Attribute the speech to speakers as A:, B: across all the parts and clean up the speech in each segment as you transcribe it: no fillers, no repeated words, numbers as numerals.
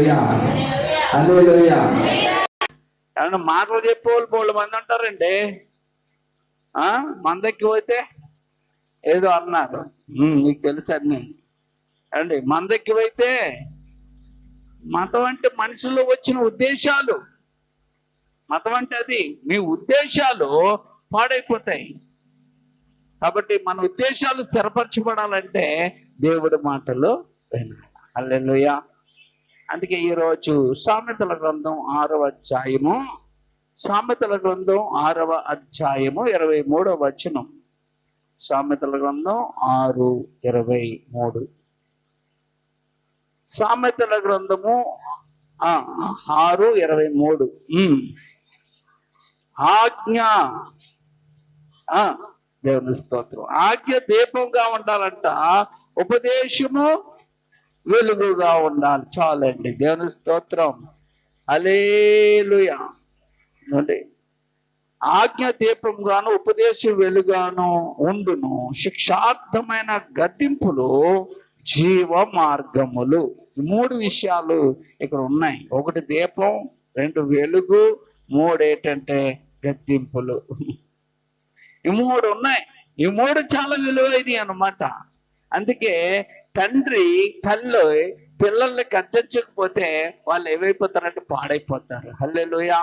A: హల్లెలూయా, హల్లెలూయా.
B: ఏమన్నా మాటలు చెప్పేవాళ్ళు బోళ్ళు మంది ఉంటారండి. మందెక్కి పోతే ఏదో అన్నారు, మీకు తెలుసు అన్నీ అండి. మందెక్కి పోతే మతం అంటే మనుషుల్లో వచ్చిన ఉద్దేశాలు, మతం అంటే అది మీ ఉద్దేశాలు పాడైపోతాయి. కాబట్టి మన ఉద్దేశాలు స్థిరపరచబడాలంటే దేవుడి మాటలు వినాలి. హల్లెలూయా. అందుకే ఈరోజు సామెతల గ్రంథం 6వ అధ్యాయము, సామెతల గ్రంథం 6వ అధ్యాయము 23వ వచనం. సామెతల గ్రంథం 6:23. సామెతల గ్రంథము 6:23. ఆజ్ఞ, దేవుని స్తోత్రం. ఆజ్ఞ దీపంగా ఉండాలంట, ఉపదేశము వెలుగుగా ఉండాలి. చాలండి. దేవుని స్తోత్రం. హల్లెలూయా. ఆజ్ఞ దీపంగాను ఉపదేశం వెలుగాను ఉండును, శిక్షార్థమైన గద్దింపులు జీవ మార్గములు. 3 విషయాలు ఇక్కడ ఉన్నాయి. 1 దీపం, 2 వెలుగు, 3 ఏంటంటే గద్దింపులు. ఈ 3 ఉన్నాయి. ఈ 3 చాలా విలువైనవి అన్నమాట. అందుకే తండ్రి తల్లి పిల్లల్ని గద్దించకపోతే వాళ్ళు ఏమైపోతారంటే పాడైపోతారు. హల్లెలూయా.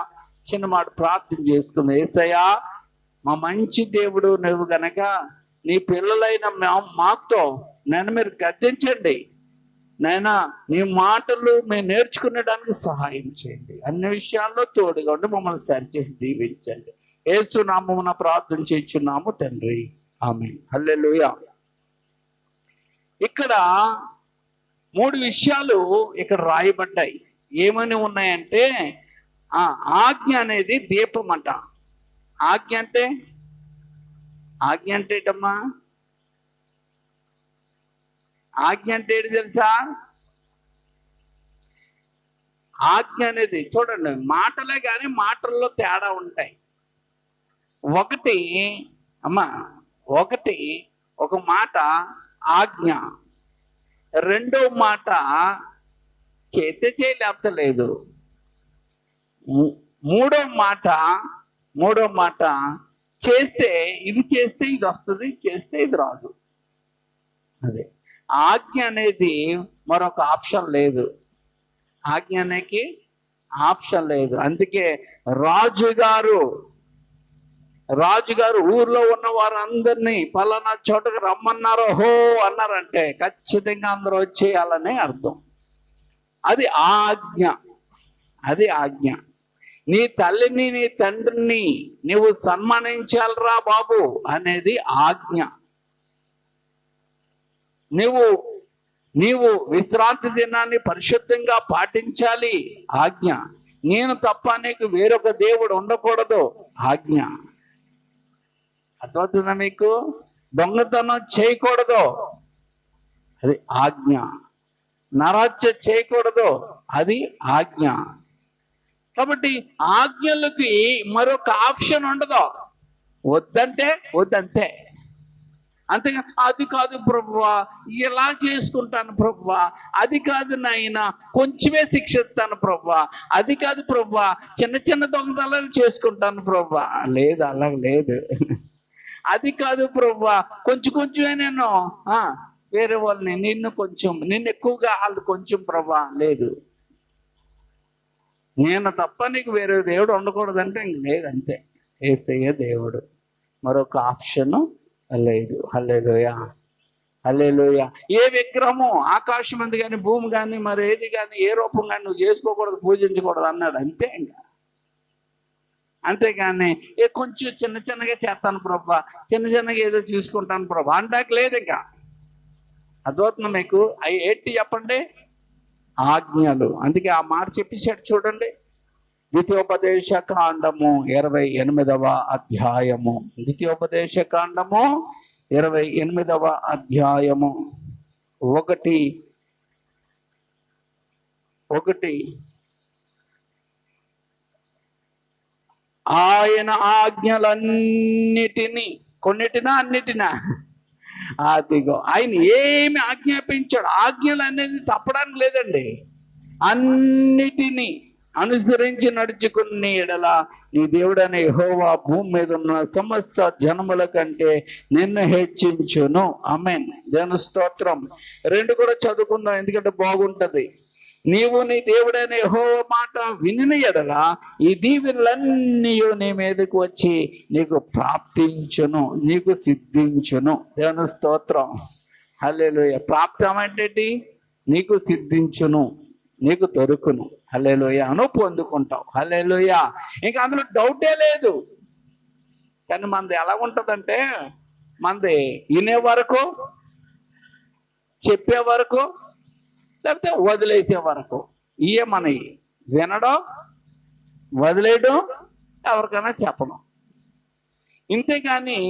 B: చిన్న మాట ప్రార్థన చేసుకుంది. యేసయ్యా, మా మంచి దేవుడు నువ్వు గనక నీ పిల్లలైన మాతో నన్ను మీరు గద్దించండి నైనా, నీ మాటలు మేము నేర్చుకునేడానికి సహాయం చేయండి. అన్ని విషయాల్లో తోడుగా ఉండి మమ్మల్ని సరిచేసి దీవించండి. యేసు నామమున ప్రార్థన చేస్తున్నాము తండ్రి, ఆమేన్. హల్లెలూయా. ఇక్కడ 3 విషయాలు ఇక్కడ రాయబడ్డాయి. ఏమని ఉన్నాయంటే, ఆజ్ఞ అనేది దీపం అంట. ఆజ్ఞ అంటే ఏంటమ్మా? ఆజ్ఞ అంటే ఏంటి తెలుసా? ఆజ్ఞ అనేది చూడండి, మాటలే కానీ మాటల్లో తేడా ఉంటాయి. ఒకటి ఒక మాట ఆజ్ఞ, రెండో మాట చేస్తే చేయలేకపోతే లేదు, మూడో మాట చేస్తే ఇది వస్తుంది, చేస్తే ఇది రాదు. అదే ఆజ్ఞ అనేది మరొక ఆప్షన్ లేదు. ఆజ్ఞ అనేది ఆప్షన్ లేదు. అందుకే రాజుగారు ఊర్లో ఉన్న వారందరినీ పలానా చోటకు రమ్మన్నారో హో అన్నారంటే ఖచ్చితంగా అందరూ వచ్చేయాలనే అర్థం. అది ఆజ్ఞ. నీ తల్లిని నీ తండ్రిని నువ్వు సన్మానించాలరా బాబు అనేది ఆజ్ఞ. నీవు విశ్రాంతి దినాన్ని పరిశుద్ధంగా పాటించాలి, ఆజ్ఞ. నేను తప్ప నీకు వేరొక దేవుడు ఉండకూడదు, ఆజ్ఞ. అర్థమవుతుందా మీకు? దొంగతనం చేయకూడదు, అది ఆజ్ఞ. నరహత్య చేయకూడదు, అది ఆజ్ఞ. కాబట్టి ఆజ్ఞలకి మరొక ఆప్షన్ ఉండదు. వద్దంటే వద్దంతే. అంతేగాని అది కాదు ప్రభువా, ఇలా చేసుకుంటాను ప్రభువా, అది కాదు నాయన కొంచెమే శిక్షిస్తాను ప్రభువా, అది కాదు ప్రభువా చిన్న చిన్న దొంగతనాలు చేసుకుంటాను ప్రభువా, లేదు, అలా లేదు. అది కాదు ప్రభువా కొంచెమే నేను వేరే వాళ్ళని నిన్ను ఎక్కువగా వాళ్ళు కొంచెం ప్రభువా, లేదు. నేను తప్ప నీకు వేరే దేవుడు ఉండకూడదంటే ఇంక లేదు, అంతే. యేసయ్య దేవుడు, మరొక ఆప్షన్ లేదు. హల్లెలూయా, హల్లెలూయా. ఏ విగ్రహము ఆకాశం అంది కానీ భూమి కానీ మరి ఏది కానీ ఏ రూపం కానీ నువ్వు చేసుకోకూడదు, పూజించకూడదు అన్నాడు, అంతే. ఇంకా అంతేగాని కొంచెం చిన్నగా చేస్తాను ప్రభా, చిన్నగా ఏదో చూసుకుంటాను ప్రభా అంటాక లేదు. ఇంకా అర్థమవుతుంది మీకు? అవి ఏంటి చెప్పండి? ఆజ్ఞలు. అందుకే ఆ మాట చెప్పేసాడు చూడండి. ద్వితీయోపదేశ కాండము 28వ అధ్యాయము, ద్వితీయోపదేశ కాండము 28వ అధ్యాయము 1 ఆయన ఆజ్ఞలన్నిటినీ, అన్నిటినా అదిగో ఆయన ఏమి ఆజ్ఞాపించాడు. ఆజ్ఞలు అనేది తప్పడానికి లేదండి. అన్నిటినీ అనుసరించి నడుచుకునే ఎడల నీ దేవుడనే యెహోవా భూమి మీద ఉన్న సమస్త జనముల కంటే నిన్ను హెచ్చించును. ఆమేన్. దేవుని స్తోత్రం. 2 కూడా చదువుకుందాం, ఎందుకంటే బాగుంటది. నీవు నీ దేవుడైన యెహోవా మాట వినిన ఎడల ఈ దీవెనలన్నీ నీ మీదకు వచ్చి నీకు ప్రాప్తించును, నీకు సిద్ధించును. దేవుని స్తోత్రం. హల్లెలూయా. ప్రాప్తం అంటే నీకు సిద్ధించును, నీకు దొరుకును. హల్లెలూయా. అను పొందుకుంటావు. హల్లెలూయా. ఇంకా అందులో డౌటే లేదు. కానీ మనది ఎలా ఉంటుందంటే, మనది వినే వరకు, చెప్పే వరకు, లేకపోతే వదిలేసే వరకు. ఇయే మనవి. వినడం, వదిలేయడం, ఎవరికైనా చెప్పడం. ఇంతేగాని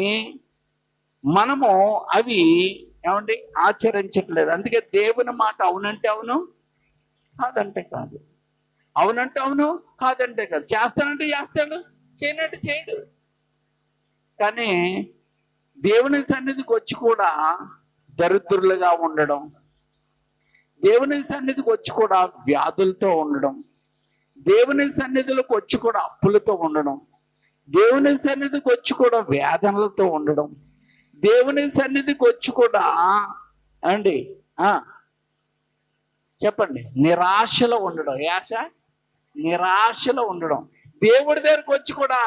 B: మనము అవి ఏమండి ఆచరించట్లేదు. అందుకే దేవుని మాట అవునంటే అవును, కాదంటే కాదు. అవునంటే అవును, కాదంటే కాదు. చేస్తానంటే చేస్తాడు, చేయనంటే చేయడు. కానీ దేవుని సన్నిధికి వచ్చి కూడా దరిద్రులుగా ఉండడం, దేవుని సన్నిధికి వచ్చి కూడా వ్యాధులతో ఉండడం, దేవుని సన్నిధిలోకి వచ్చి కూడా అప్పులతో ఉండడం, దేవుని సన్నిధికి వచ్చి కూడా వేదనలతో ఉండడం, దేవుని సన్నిధికి వచ్చి కూడా అండి చెప్పండి నిరాశలో ఉండడం. నిరాశలో ఉండడం. దేవుడి దగ్గరకు వచ్చి కూడా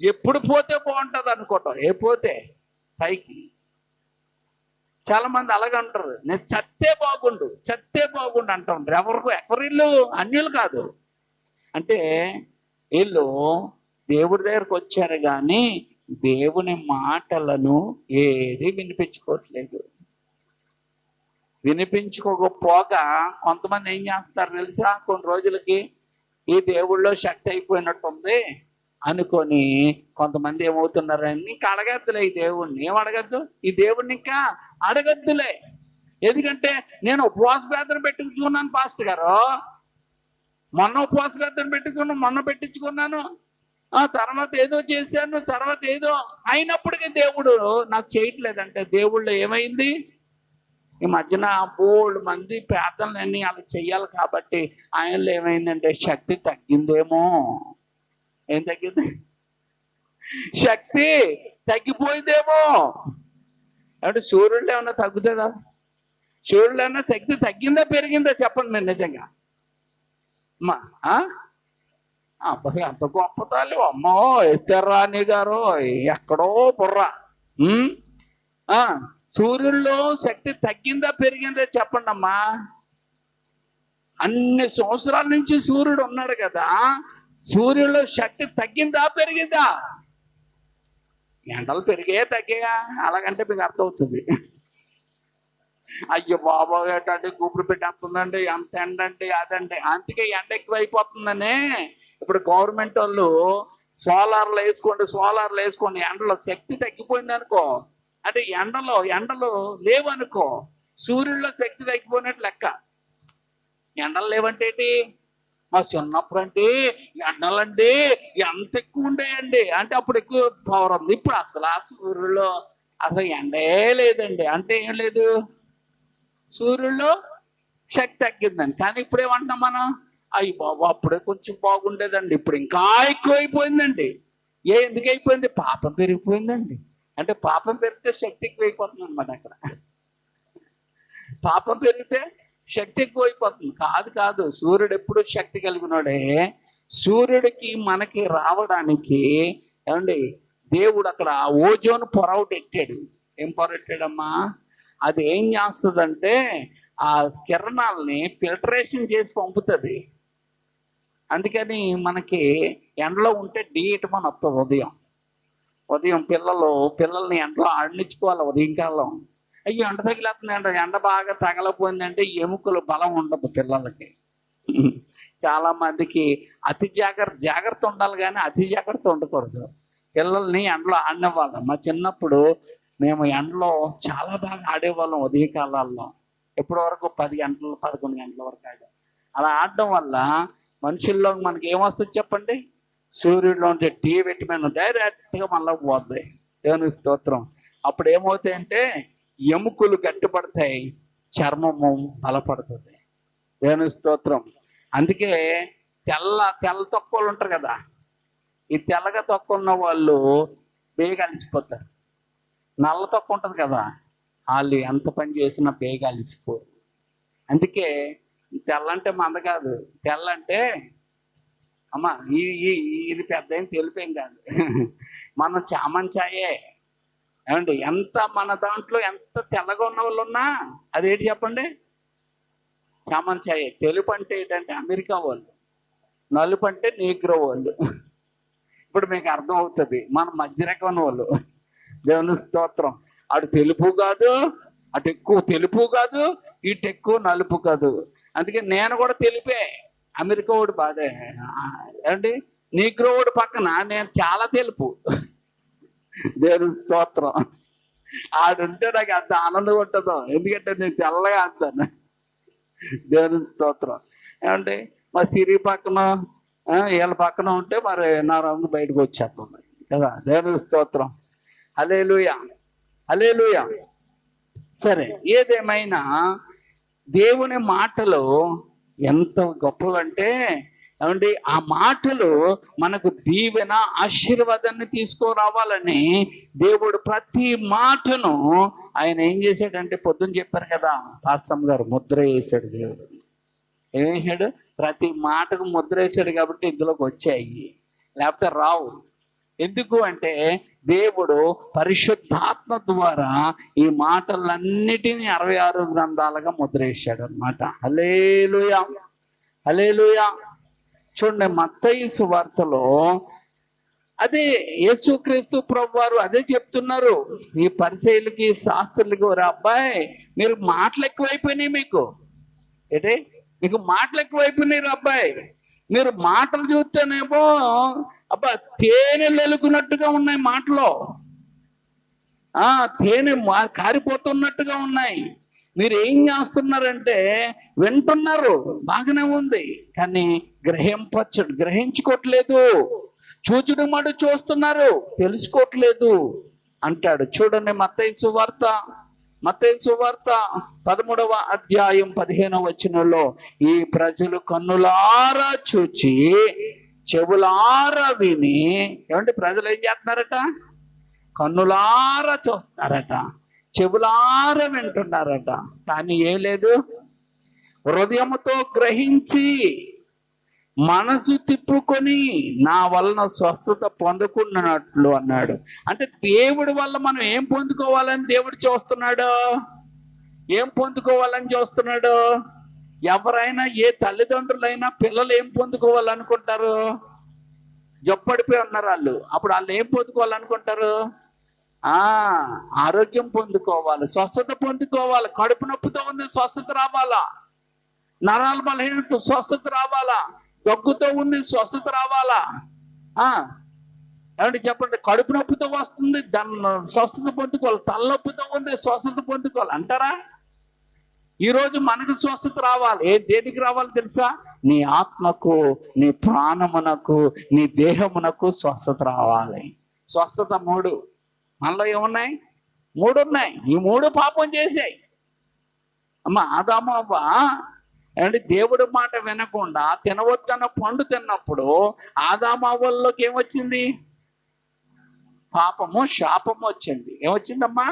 B: ఎప్పుడు పోతే బాగుంటుంది అనుకోవటం. పోతే పైకి. చాలా మంది అలాగంటారు, నేను చస్తే బాగుండు అంటూ ఉంటారు. ఎవరిళ్ళు అన్యులు కాదు. అంటే వీళ్ళు దేవుడి దగ్గరకు వచ్చారు కానీ దేవుని మాటలను ఏది వినిపించుకోవట్లేదు. వినిపించుకోకపోగా కొంతమంది ఏం చేస్తారు తెలుసా, కొన్ని రోజులకి ఈ దేవుళ్ళో శక్తి అయిపోయినట్టుంది అనుకొని కొంతమంది ఏమవుతున్నారని ఇంకా అడగద్దులే ఈ దేవుణ్ణి. ఏం అడగద్దు? ఈ దేవుణ్ణి ఇంకా అడగద్దులే. ఎందుకంటే నేను ఉపవాస ప్రార్థన పెట్టుకున్నాను పాస్టర్ గారు, మొన్న ఉపవాస ప్రార్థన మొన్న పెట్టించుకున్నాను, తర్వాత ఏదో చేశాను, తర్వాత ఏదో అయినప్పటికీ దేవుడు నాకు చేయట్లేదంటే దేవుళ్ళు ఏమైంది? ఈ మధ్యన బోల్డ్ మంది ప్రార్థనలన్నీ అలా చెయ్యాలి కాబట్టి ఆయనలో ఏమైందంటే శక్తి తగ్గిందేమో. ఏం తగ్గింది? శక్తి తగ్గిపోయిందేమో. అంటే సూర్యుడు ఏమన్నా తగ్గుతుందా? సూర్యుడు ఏమన్నా శక్తి తగ్గిందా పెరిగిందా చెప్పండి మీరు నిజంగా. అమ్మా అబ్బాయి అంత గొప్ప తల్లి, అమ్మో ఎస్తేరాణి గారు ఎక్కడో బుర్ర. సూర్యుల్లో శక్తి తగ్గిందా పెరిగిందా చెప్పండి అమ్మా. అన్ని సంవత్సరాల నుంచి సూర్యుడు ఉన్నాడు కదా, సూర్యుల్లో శక్తి తగ్గిందా పెరిగిందా? ఎండలు పెరిగాయా తగ్గాయా? అలాగంటే మీకు అర్థమవుతుంది. అయ్యో బాబా ఏంటంటే గుబురు పెట్టేస్తుందండి, ఎంత ఎండ అండి అదండి. అందుకే ఎండ ఎక్కువ అయిపోతుందని ఇప్పుడు గవర్నమెంట్ వాళ్ళు సోలార్లు వేసుకోండి. ఎండలో శక్తి తగ్గిపోయింది అనుకో, అంటే ఎండలు లేవనుకో, సూర్యుల్లో శక్తి తగ్గిపోయినట్టు లెక్క. ఎండలు లేవంటే ఏంటి? మా చిన్నప్పుడు అంటే ఎండలండి ఎంత ఎక్కువ ఉండేయండి, అంటే అప్పుడు ఎక్కువ పవర్ ఉంది. ఇప్పుడు అసలు ఆ సూర్యుల్లో అసలు ఎండే లేదండి. అంటే ఏం లేదు, సూర్యుల్లో శక్తి తగ్గిందండి. కానీ ఇప్పుడు ఏమంటున్నాం మనం, అయ్యి బాబు అప్పుడే కొంచెం బాగుండేదండి, ఇప్పుడు ఇంకా ఎక్కువైపోయిందండి. ఎందుకు అయిపోయింది? పాపం పెరిగిపోయిందండి. అంటే పాపం పెరిగితే శక్తి ఎక్కువైపోతుంది అనమాట. అక్కడ పాపం పెరిగితే శక్తి ఎక్కువైపోతుంది. కాదు, సూర్యుడు ఎప్పుడు శక్తి కలిగినాడే. సూర్యుడికి మనకి రావడానికి ఏమండి దేవుడు అక్కడ ఓజోన్ పొర ఎట్టాడు. ఏం పొర ఎట్టాడమ్మా? అది ఏం చేస్తుందంటే ఆ కిరణాలని ఫిల్టరేషన్ చేసి పంపుతుంది. అందుకని మనకి ఎండలో ఉంటే డీవిటమిన్ వస్తుంది. ఉదయం పిల్లల్ని ఎండలో ఆడించుకోవాలి ఉదయం కాలం. అయ్యో ఎండ తగిలేస్తుందండి, ఎండ బాగా తగలపోయిందంటే ఎముకలు బలం ఉండదు పిల్లలకి. చాలా మందికి అతి జాగ్రత్త ఉండాలి కానీ అతి జాగ్రత్త ఉండకూడదు. పిల్లల్ని ఎండలో ఆడినవాళ్ళం. మా చిన్నప్పుడు మేము ఎండలో చాలా బాగా ఆడేవాళ్ళం ఉదయ కాలాల్లో. ఎప్పటి వరకు 10 గంటలు 11 గంటల వరకు ఆడాం. అలా ఆడడం వల్ల మనుషుల్లో మనకి ఏమొస్తుంది చెప్పండి? సూర్యుడిలో ఉంటే టీ విటమిన్ డైరెక్ట్గా మళ్ళీ పోద్ది. దేవుని స్తోత్రం. అప్పుడు ఏమవుతాయంటే ఎముకలు గట్టిపడతాయి, చర్మము బలపడుతుంది. దేవుని స్తోత్రం. అందుకే తెల్ల తొక్కలు ఉంటారు కదా, ఈ తెల్లగా తొక్క ఉన్న వాళ్ళు బేగా అలిసిపోతారు. నల్ల తొక్క ఉంటుంది కదా, వాళ్ళు ఎంత పని చేసినా బేగా అలిసిపోరు. అందుకే తెల్లంటే మంద కాదు, తెల్లంటే అమ్మ ఇది పెద్ద ఏం తెలిపేం కాదు, మనం చామంచాయే. ఏమండి, ఎంత మన దాంట్లో ఎంత తెల్లగా ఉన్న వాళ్ళు ఉన్నా అదేంటి చెప్పండి, చామంచాయే. తెలుపు అంటే ఏంటంటే అమెరికా వాళ్ళు, నలుపు అంటే నీగ్రో వాళ్ళు. ఇప్పుడు మీకు అర్థం అవుతుంది, మన మధ్య రకం వాళ్ళు. దేవుని స్తోత్రం. అటు తెలుపు కాదు, అటు ఎక్కువ తెలుపు కాదు, ఇటు ఎక్కువ నలుపు కాదు. అందుకే నేను కూడా తెలిపే, అమెరికా వాడు బాధే. ఏమండి, నీగ్రో వాడు పక్కన నేను చాలా తెలుపు. దేవుని స్తోత్రం. ఆడుంటే నాకు అంత ఆనందం ఉంటుందో, ఎందుకంటే నేను తెల్లగా అంటాను. దేవుని స్తోత్రం. ఏమంటే మరి సిరి పక్కన వీళ్ళ పక్కన ఉంటే మరి నా రంగు బయటకు వచ్చేస్తుంది కదా. దేవుని స్తోత్రం. హల్లెలూయా, హల్లెలూయా. సరే, ఏదేమైనా దేవుని మాటలు ఎంత గొప్పవంటే, ఏమండి, ఆ మాటలు మనకు దీవెన ఆశీర్వాదాన్ని తీసుకురావాలని దేవుడు ప్రతి మాటను ఆయన ఏం చేశాడంటే, పొద్దున్న చెప్పారు కదా పాస్టమ్ గారు, ముద్ర వేసాడు దేవుడు. ఏం వేసాడు? ప్రతి మాటకు ముద్ర వేసాడు కాబట్టి ఇందులోకి వచ్చాయి, లేకపోతే రావు. ఎందుకు అంటే దేవుడు పరిశుద్ధాత్మ ద్వారా ఈ మాటలన్నిటినీ 66 గ్రంథాలుగా ముద్ర వేసాడు అనమాట. హల్లెలూయా, హల్లెలూయా. చూడండి, మత్తయి సువార్తలో అదే యేసుక్రీస్తు ప్రభువారు అదే చెప్తున్నారు ఈ పరిసయ్యులకి శాస్త్రులకి, రా అబ్బాయి మీరు మాటలు ఎక్కువైపోయినాయి, మీకు మాటలు ఎక్కువైపోయినాయి రా అబ్బాయి. మీరు మాటలు చూస్తేనేమో అబ్బా తేనెలు వెలుగునట్టుగా ఉన్నాయి మాటలో, తేనె కారిపోతున్నట్టుగా ఉన్నాయి. మీరు ఏం చేస్తున్నారంటే వింటున్నారు, బాగానే ఉంది, కానీ గ్రహించుకోవట్లేదు. చూచుడు మడు చూస్తున్నారు, తెలుసుకోవట్లేదు అంటాడు. చూడండి, మత్తయి సువార్త 13వ అధ్యాయం 15వ వచనంలో, ఈ ప్రజలు కన్నులారా చూచి చెవులారా విని. ఏమంటే ప్రజలు ఏం చేస్తున్నారట? కన్నులారా చూస్తున్నారట, చెవులారా వింటున్నారట, కానీ ఏం లేదు, హృదయముతో గ్రహించి మనసు తిప్పుకొని నా వలన స్వస్థత పొందుకున్నట్లు అన్నాడు. అంటే దేవుడి వల్ల మనం ఏం పొందుకోవాలని దేవుడు చూస్తున్నాడు, ఏం పొందుకోవాలని చూస్తున్నాడు. ఎవరైనా, ఏ తల్లిదండ్రులైనా పిల్లలు ఏం పొందుకోవాలనుకుంటారు? జబ్బడిపోయి ఉన్నారు వాళ్ళు, అప్పుడు వాళ్ళు ఏం పొందుకోవాలనుకుంటారు? ఆరోగ్యం పొందుకోవాలి, స్వస్థత పొందుకోవాలి. కడుపు నొప్పితో ఉంది, స్వస్థత రావాలా. నరాల బలహీనత స్వస్థత రావాలా. దగ్గుతో ఉంది, స్వస్థత రావాలా. ఏమంటే చెప్పండి, కడుపు నొప్పితో వస్తుంది, దాన్ని స్వస్థత పొందుకోవాలి. తలనొప్పితో ఉంది, స్వస్థత పొందుకోవాలి అంటారా? ఈరోజు మనకు స్వస్థత రావాలి. దేనికి రావాలి తెలుసా? నీ ఆత్మకు, నీ ప్రాణమునకు, నీ దేహమునకు స్వస్థత రావాలి. స్వస్థత 3 మనలో ఏమున్నాయి? 3 ఉన్నాయి. ఈ 3 పాపం చేసాయి. అమ్మ ఆదాము అవ్వ ఏమంటే దేవుడి మాట వినకుండా తినవద్దన్న పండు తిన్నప్పుడు ఆదాము అవ్వల్లోకి ఏమొచ్చింది? పాపము, శాపము వచ్చింది. ఏమొచ్చిందమ్మా?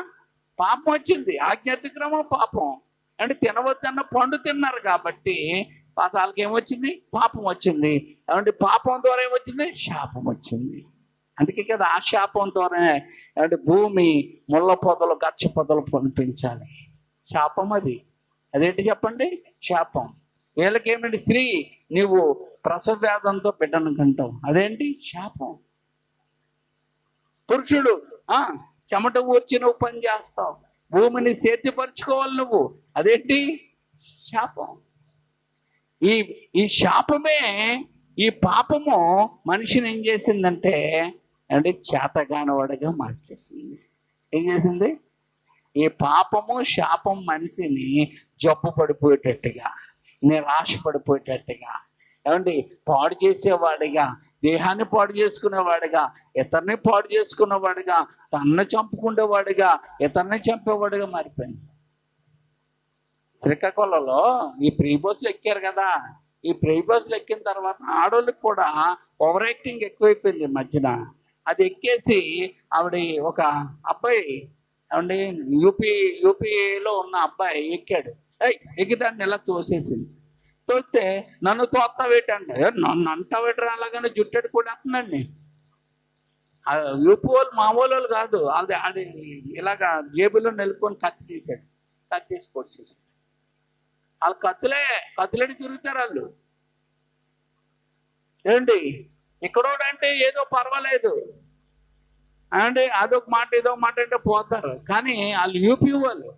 B: పాపం వచ్చింది. ఆజ్ఞాతిక్రమం పాపం. అంటే తినవద్దన్న పండు తిన్నారు కాబట్టి వాళ్ళకి ఏమొచ్చింది? పాపం వచ్చింది. ఏమంటే పాపం ద్వారా ఏమొచ్చింది? శాపం వచ్చింది. అందుకే కదా ఆ శాపం ద్వారా అంటే భూమి ముళ్ళ పొదలు, గచ్చ పొదలు పంపించాలి. శాపం అది. అదేంటి చెప్పండి? శాపం. వీళ్ళకేమిటి? స్త్రీ నీవు ప్రసవ వేదంతో బిడ్డను కంటావు, అదేంటి? శాపం. పురుషుడు చెమట ఊర్చి నువ్వు పని చేస్తావు, భూమిని సేద్యపరుచుకోవాలి నువ్వు, అదేంటి? శాపం. ఈ శాపమే, ఈ పాపము మనిషిని ఏం చేసిందంటే అంటే చేతగానివాడిగా మార్చేసింది. ఏం చేసింది? ఈ పాపము, శాపం మనిషిని జబ్బు పడిపోయేటట్టుగా, నిరాశ పడిపోయేటట్టుగా, ఏమండి పాడు చేసేవాడిగా, దేహాన్ని పాడు చేసుకునేవాడిగా, ఇతరుని పాడు చేసుకునేవాడిగా, తన్ను చంపుకునేవాడిగా, ఇతరుని చంపేవాడిగా మారిపోయింది. శ్రీకాకుళంలో ఈ ప్రీ బస్సులు ఎక్కారు కదా, ఈ ప్రీ బస్సులు ఎక్కిన తర్వాత ఆడోళ్ళకి కూడా ఓవర్ యాక్టింగ్ ఎక్కువైపోయింది ఈ మధ్యన. అది ఎక్కేసి ఆవిడ ఒక అబ్బాయి ఏమండి యూపీలో ఉన్న అబ్బాయి ఎక్కాడు. ఎక్కిదాన్ని ఇలా తోసేసింది. తోస్తే నన్ను తోస్తావేటండి. నన్ను అంటావేటరా అలాగని జుట్టెడు కూడా వస్తుందండి. యూపీ వాళ్ళు మామూలు కాదు. అది ఇలాగా జేబులో నిలుపుకొని కత్తి తీశాడు. కత్తి తీసి పొడిచేసాడు. వాళ్ళు కత్తులడి తిరుగుతారు వాళ్ళు. ఏమండి ఇక్కడోడంటే ఏదో పర్వాలేదు అంటే అదొక మాట ఇదొక మాట అంటే పోతారు. కానీ వాళ్ళు యూపీ వాళ్ళు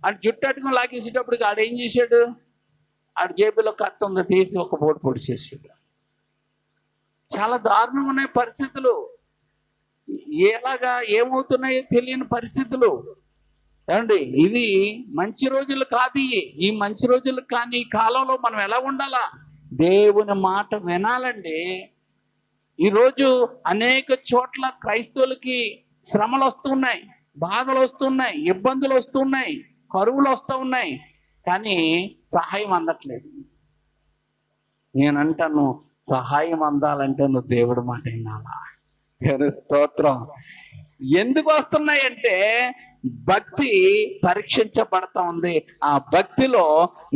B: అంటే జుట్టు అట్టుకుని లాగేసేటప్పటికి ఆడు ఏం చేశాడు, ఆడు జేబులో కత్తి ఉంది తీసి ఒక పోటు పొడిచేసాడు. చాలా దారుణంగా ఉన్నాయి పరిస్థితులు. ఎలాగా ఏమవుతున్నాయో తెలియని పరిస్థితులు. ఏమండి ఇది మంచి రోజులు కాదు. ఈ మంచి రోజులు కానీ ఈ కాలంలో మనం ఎలా ఉండాలా? దేవుని మాట వినాలండి. ఈరోజు అనేక చోట్ల క్రైస్తవులకి శ్రమలు వస్తున్నాయి, బాధలు వస్తున్నాయి, ఇబ్బందులు వస్తున్నాయి, కరువులు వస్తూ ఉన్నాయి. కానీ సహాయం అందట్లేదు. నేనంటాను సహాయం అందాలంటే నువ్వు దేవుడి మాట వినాలా. స్తోత్రం. ఎందుకు వస్తున్నాయంటే భక్తి పరీక్షించబడతా ఉంది. ఆ భక్తిలో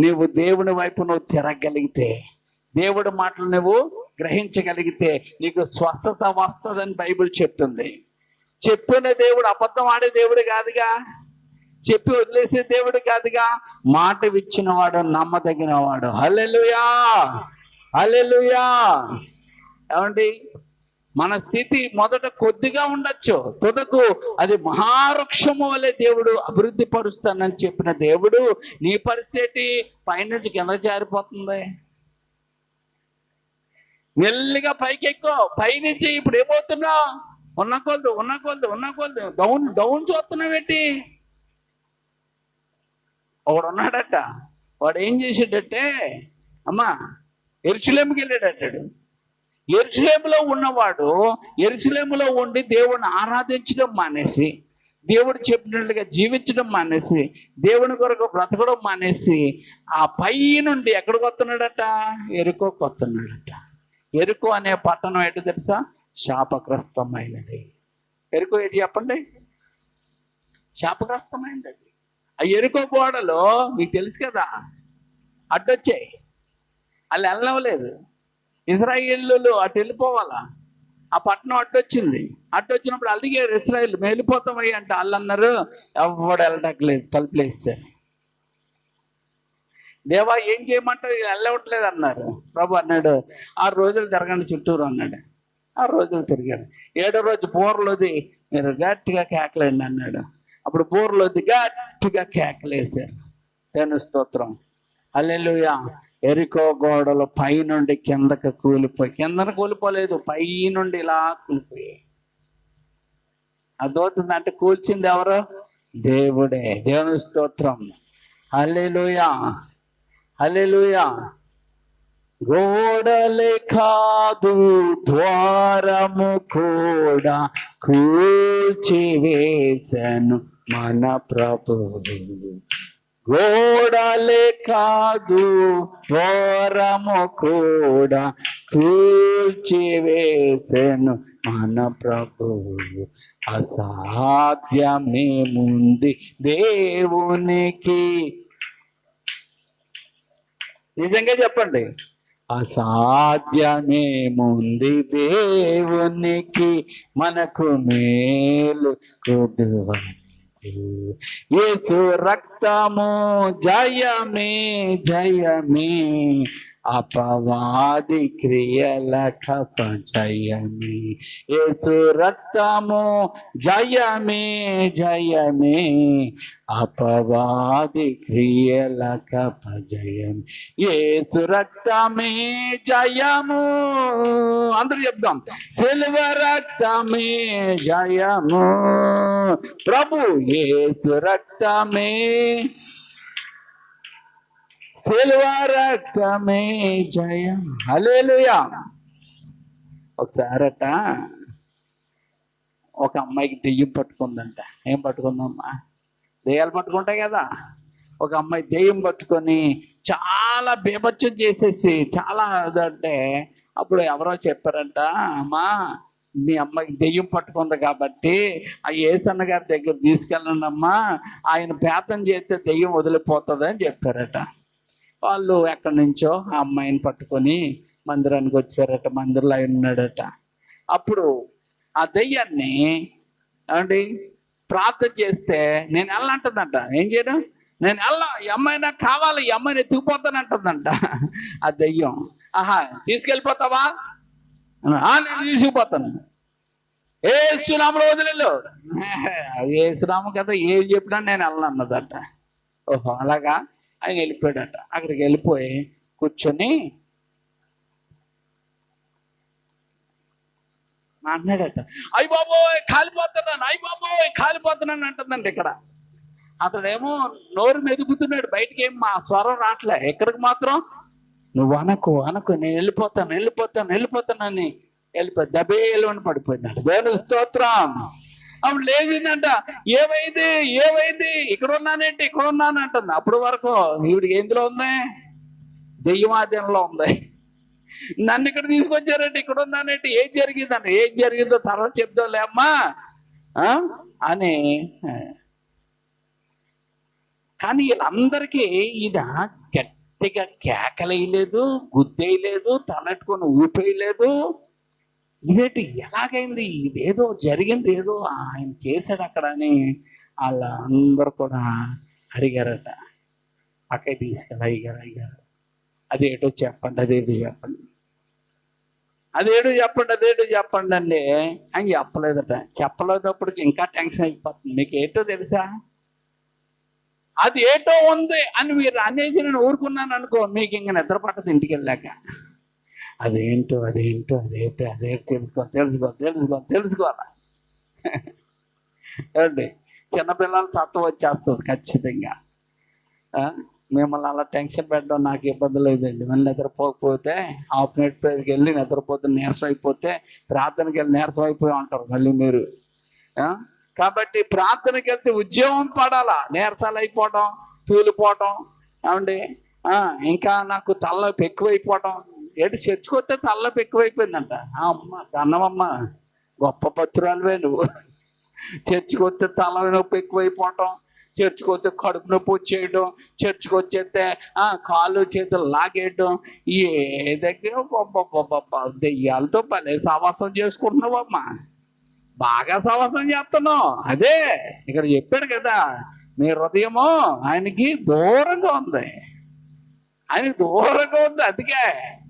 B: నీవు దేవుని వైపు నువ్వు తిరగలిగితే, దేవుడి మాటలు నువ్వు గ్రహించగలిగితే నీకు స్వస్థత వస్తుందని బైబిల్ చెప్తుంది. చెప్పిన దేవుడు అబద్ధం ఆడే దేవుడు కాదుగా, చెప్పి వదిలేసే దేవుడు కాదుగా, మాట ఇచ్చిన వాడు నమ్మదగిన వాడు. హల్లెలూయా, హల్లెలూయా. ఏమండి మన స్థితి మొదట కొద్దిగా ఉండొచ్చు, తుదకు అది మహావృక్షము వలె దేవుడు అభివృద్ధి పరుస్తానని చెప్పిన దేవుడు నీ పరిస్థితి పైనుంచి కింద జారిపోతుంది. మెల్లిగా పైకి ఎక్కువ, పైనుంచి ఇప్పుడు ఏమవుతున్నావు? ఉన్న కొలది డౌన్ చూస్తున్నావేంటి? ఒకడు ఉన్నాడట, వాడు ఏం చేసాడటే అమ్మా యెరూషలేముకి వెళ్ళాడటాడు. యెరూషలేములో ఉన్నవాడు యెరూషలేములో ఉండి దేవుడిని ఆరాధించడం మానేసి, దేవుడు చెప్పినట్లుగా జీవించడం మానేసి, దేవుని కొరకు బ్రతకడం మానేసి ఆ పై నుండి ఎక్కడికి వస్తున్నాడట? ఎరుకోకి వస్తున్నాడట. ఎరుకో అనే పట్టణం ఏంటో తెలుసా? శాపగ్రస్తమైనది. ఎరుకో ఏంటి చెప్పండి? శాపగ్రస్తమైనది అది. ఆ ఎరుకో గోడలో మీకు తెలుసు కదా అడ్డొచ్చాయి, వాళ్ళు వెళ్ళవలేదు. ఇశ్రాయేలు అటు వెళ్ళిపోవాలా, ఆ పట్టణం అడ్డొచ్చింది. అడ్డొచ్చినప్పుడు అడిగారు ఇశ్రాయేలు వెళ్ళిపోతామయ్యి అంటే వాళ్ళు అన్నారు ఎవడు వెళ్ళటట్లేదు, తలుపులేస్తారు. దేవా ఏం చేయమంటావు, వెళ్ళవట్లేదు అన్నారు. ప్రభు అన్నాడు 6 రోజులు తిరగండి చుట్టూరు అన్నాడు. 6 రోజులు తిరిగారు. 7వ రోజు బోర్లోది మీరు గట్టిగా కేకలేండి అన్నాడు. అప్పుడు బోర్లోది గట్టిగా కేకలేశారు. దేవుని స్తోత్రం, హల్లెలూయా. ఎరికో గోడలు పైనుండి కిందకి కూలిపోలేదు, పైనుండి ఇలా కూలిపోయాయి. అదవుతుందంటే కూల్చింది ఎవరు? దేవుడే. దేవుని స్తోత్రం, హల్లెలూయా, హల్లెలూయా. గోడలే కాదు ద్వారము కూడా కూల్చివేసెను మన ప్రభువు. గోడలే కాదు ద్వారము కూడా కూల్చివేసెను మన ప్రభువు. అసాధ్యమేముంది దేవునికి? నిజంగా చెప్పండి, అసాధ్యమేముంది దేవునికి? మనకు మేలు కొదువని యేసు రక్తము జయమే జయమే, అపవాది క్రియలకు అపజయమే. యేసు రక్తము జయమే జయమే, అపవాది క్రియలకు అపజయం. యేసు రక్తమే జయము. అందరూ చెప్దాం, సిలువ రక్తమే జయము. ప్రభు యేసు రక్తమే, సిలువ రక్తమే జయం. హల్లెలూయా. ఒకసారట ఒక అమ్మాయికి దెయ్యం పట్టుకుందంట. ఏం పట్టుకుందమ్మా? దెయ్యాలు పట్టుకుంటాయి కదా. ఒక అమ్మాయి దెయ్యం పట్టుకొని చాలా బీభత్సం చేసేసి చాలా అదంటే అప్పుడు ఎవరో చెప్పారంట, అమ్మా మీ అమ్మాయికి దెయ్యం పట్టుకుంది కాబట్టి ఆ యేసన్న గారి దగ్గర తీసుకెళ్ళండి అమ్మా, ఆయన పేతం చేస్తే దెయ్యం వదిలిపోతుంది అని చెప్పారట. వాళ్ళు ఎక్కడి నుంచో ఆ అమ్మాయిని పట్టుకొని మందిరానికి వచ్చారట. మందిరంలో ఆయన ఉన్నాడట. అప్పుడు ఆ దెయ్యాన్ని ఏమండి ప్రార్థన చేస్తే నేను వెళ్ళంటుందంట. ఏం చేయడం, నేను వెళ్ళా, ఈ అమ్మాయి నాకు కావాలి, ఈ అమ్మాయిని ఎత్తుకుపోతానంటుందంట ఆ దెయ్యం. ఆహా తీసుకెళ్ళిపోతావా, నేను తీసుకుపోతాను, ఏసునామలో వదిలేళ్ళు, ఏసునామం కదా ఏం చెప్పినా నేను వెళ్ళనన్నదట. ఓహో అలాగా ఆయన వెళ్ళిపోయాడట. అక్కడికి వెళ్ళిపోయి కూర్చొని అన్నాడట, అయ్య బాబోయ్ కాలిపోతున్నాను, అయ్య బాబోయ్ కాలిపోతున్నాను అంటుందండి. ఇక్కడ అతడేమో నోరు మెదుపుతున్నాడు, బయటికి ఏం మా స్వరం రావట్లే. ఎక్కడికి మాత్రం నువ్వు అనకు నేను వెళ్ళిపోతానని వెళ్ళిపోయి దబేలు అని పడిపోయిందంట. దేవుని స్తోత్రం. అప్పుడు లేచిందంట, ఏమైంది ఇక్కడ ఉన్నాను అంటుంది. అప్పుడు వరకు ఈవిడికి ఎందులో ఉంది, దెయ్యమాద్యంలో ఉంది. నన్ను ఇక్కడ తీసుకొచ్చారంటే ఇక్కడ ఉన్నానంటే ఏం జరిగిందో తర్వాత చెప్దాంలే అమ్మా అని. కానీ వీళ్ళందరికీ ఈయన గట్టిగా కేకలేయలేదు, గుద్దేయలేదు, తలెట్టుకొని ఊపేయలేదు. ఇదేంటి ఎలాగైంది, ఇదేదో జరిగింది, ఏదో ఆయన చేశాడు అక్కడ అని వాళ్ళందరూ కూడా అడిగారట. అక్కడికి తీసుకెళ్ళి అయ్యారు అదేటో చెప్పండి, అదేటో చెప్పండి అండి అని చెప్పలేదట. చెప్పలేదప్పటికి ఇంకా టెన్షన్ అయిపోతుంది. మీకు ఏంటో తెలుసా, అది ఏటో ఉంది అని మీరు అనేసి నేను ఊరుకున్నాను అనుకో, మీకు ఇంకా నిద్ర పట్టదు ఇంటికి వెళ్ళాక. అదేంటో తెలుసుకోవాలా ఏమండి. చిన్నపిల్లలు తత్వం వచ్చేస్తుంది ఖచ్చితంగా. మిమ్మల్ని అలా టెన్షన్ పెట్టడం నాకు ఇబ్బంది లేదండి. మళ్ళీ నిద్రపోకపోతే హాఫ్ మినిట్ ప్రేయర్కి వెళ్ళి నిద్రపోతే నీరసం అయిపోతే ప్రార్థనకి వెళ్ళి నీరసం అయిపోయి ఉంటారు మళ్ళీ మీరు. కాబట్టి ప్రార్థనకి వెళ్తే ఉద్యోగం పడాలా, నీరసాలు అయిపోవడం, తూలిపోవటం ఏమండి. ఇంకా నాకు తలనొప్పి ఎక్కువైపోవటం. ఏంటి చర్చకొస్తే తలనొప్పి ఎక్కువైపోయిందంట. అమ్మ కన్నమమ్మ గొప్ప పత్రాలువే నువ్వు. చర్చకొస్తే తలనొప్పి ఎక్కువైపోవటం, చర్చకొస్తే కడుపు నొప్పి వచ్చేయడం, చర్చకొచ్చేస్తే కాళ్ళు చేతులు లాగేయడం. ఏ దగ్గర దెయ్యాలతో భలే సావాసం చేసుకుంటున్నావమ్మా, బాగా సావాసం చేస్తున్నావు. అదే ఇక్కడ చెప్పాడు కదా, నీ హృదయము ఆయనకి దూరంగా ఉంది, అందుకే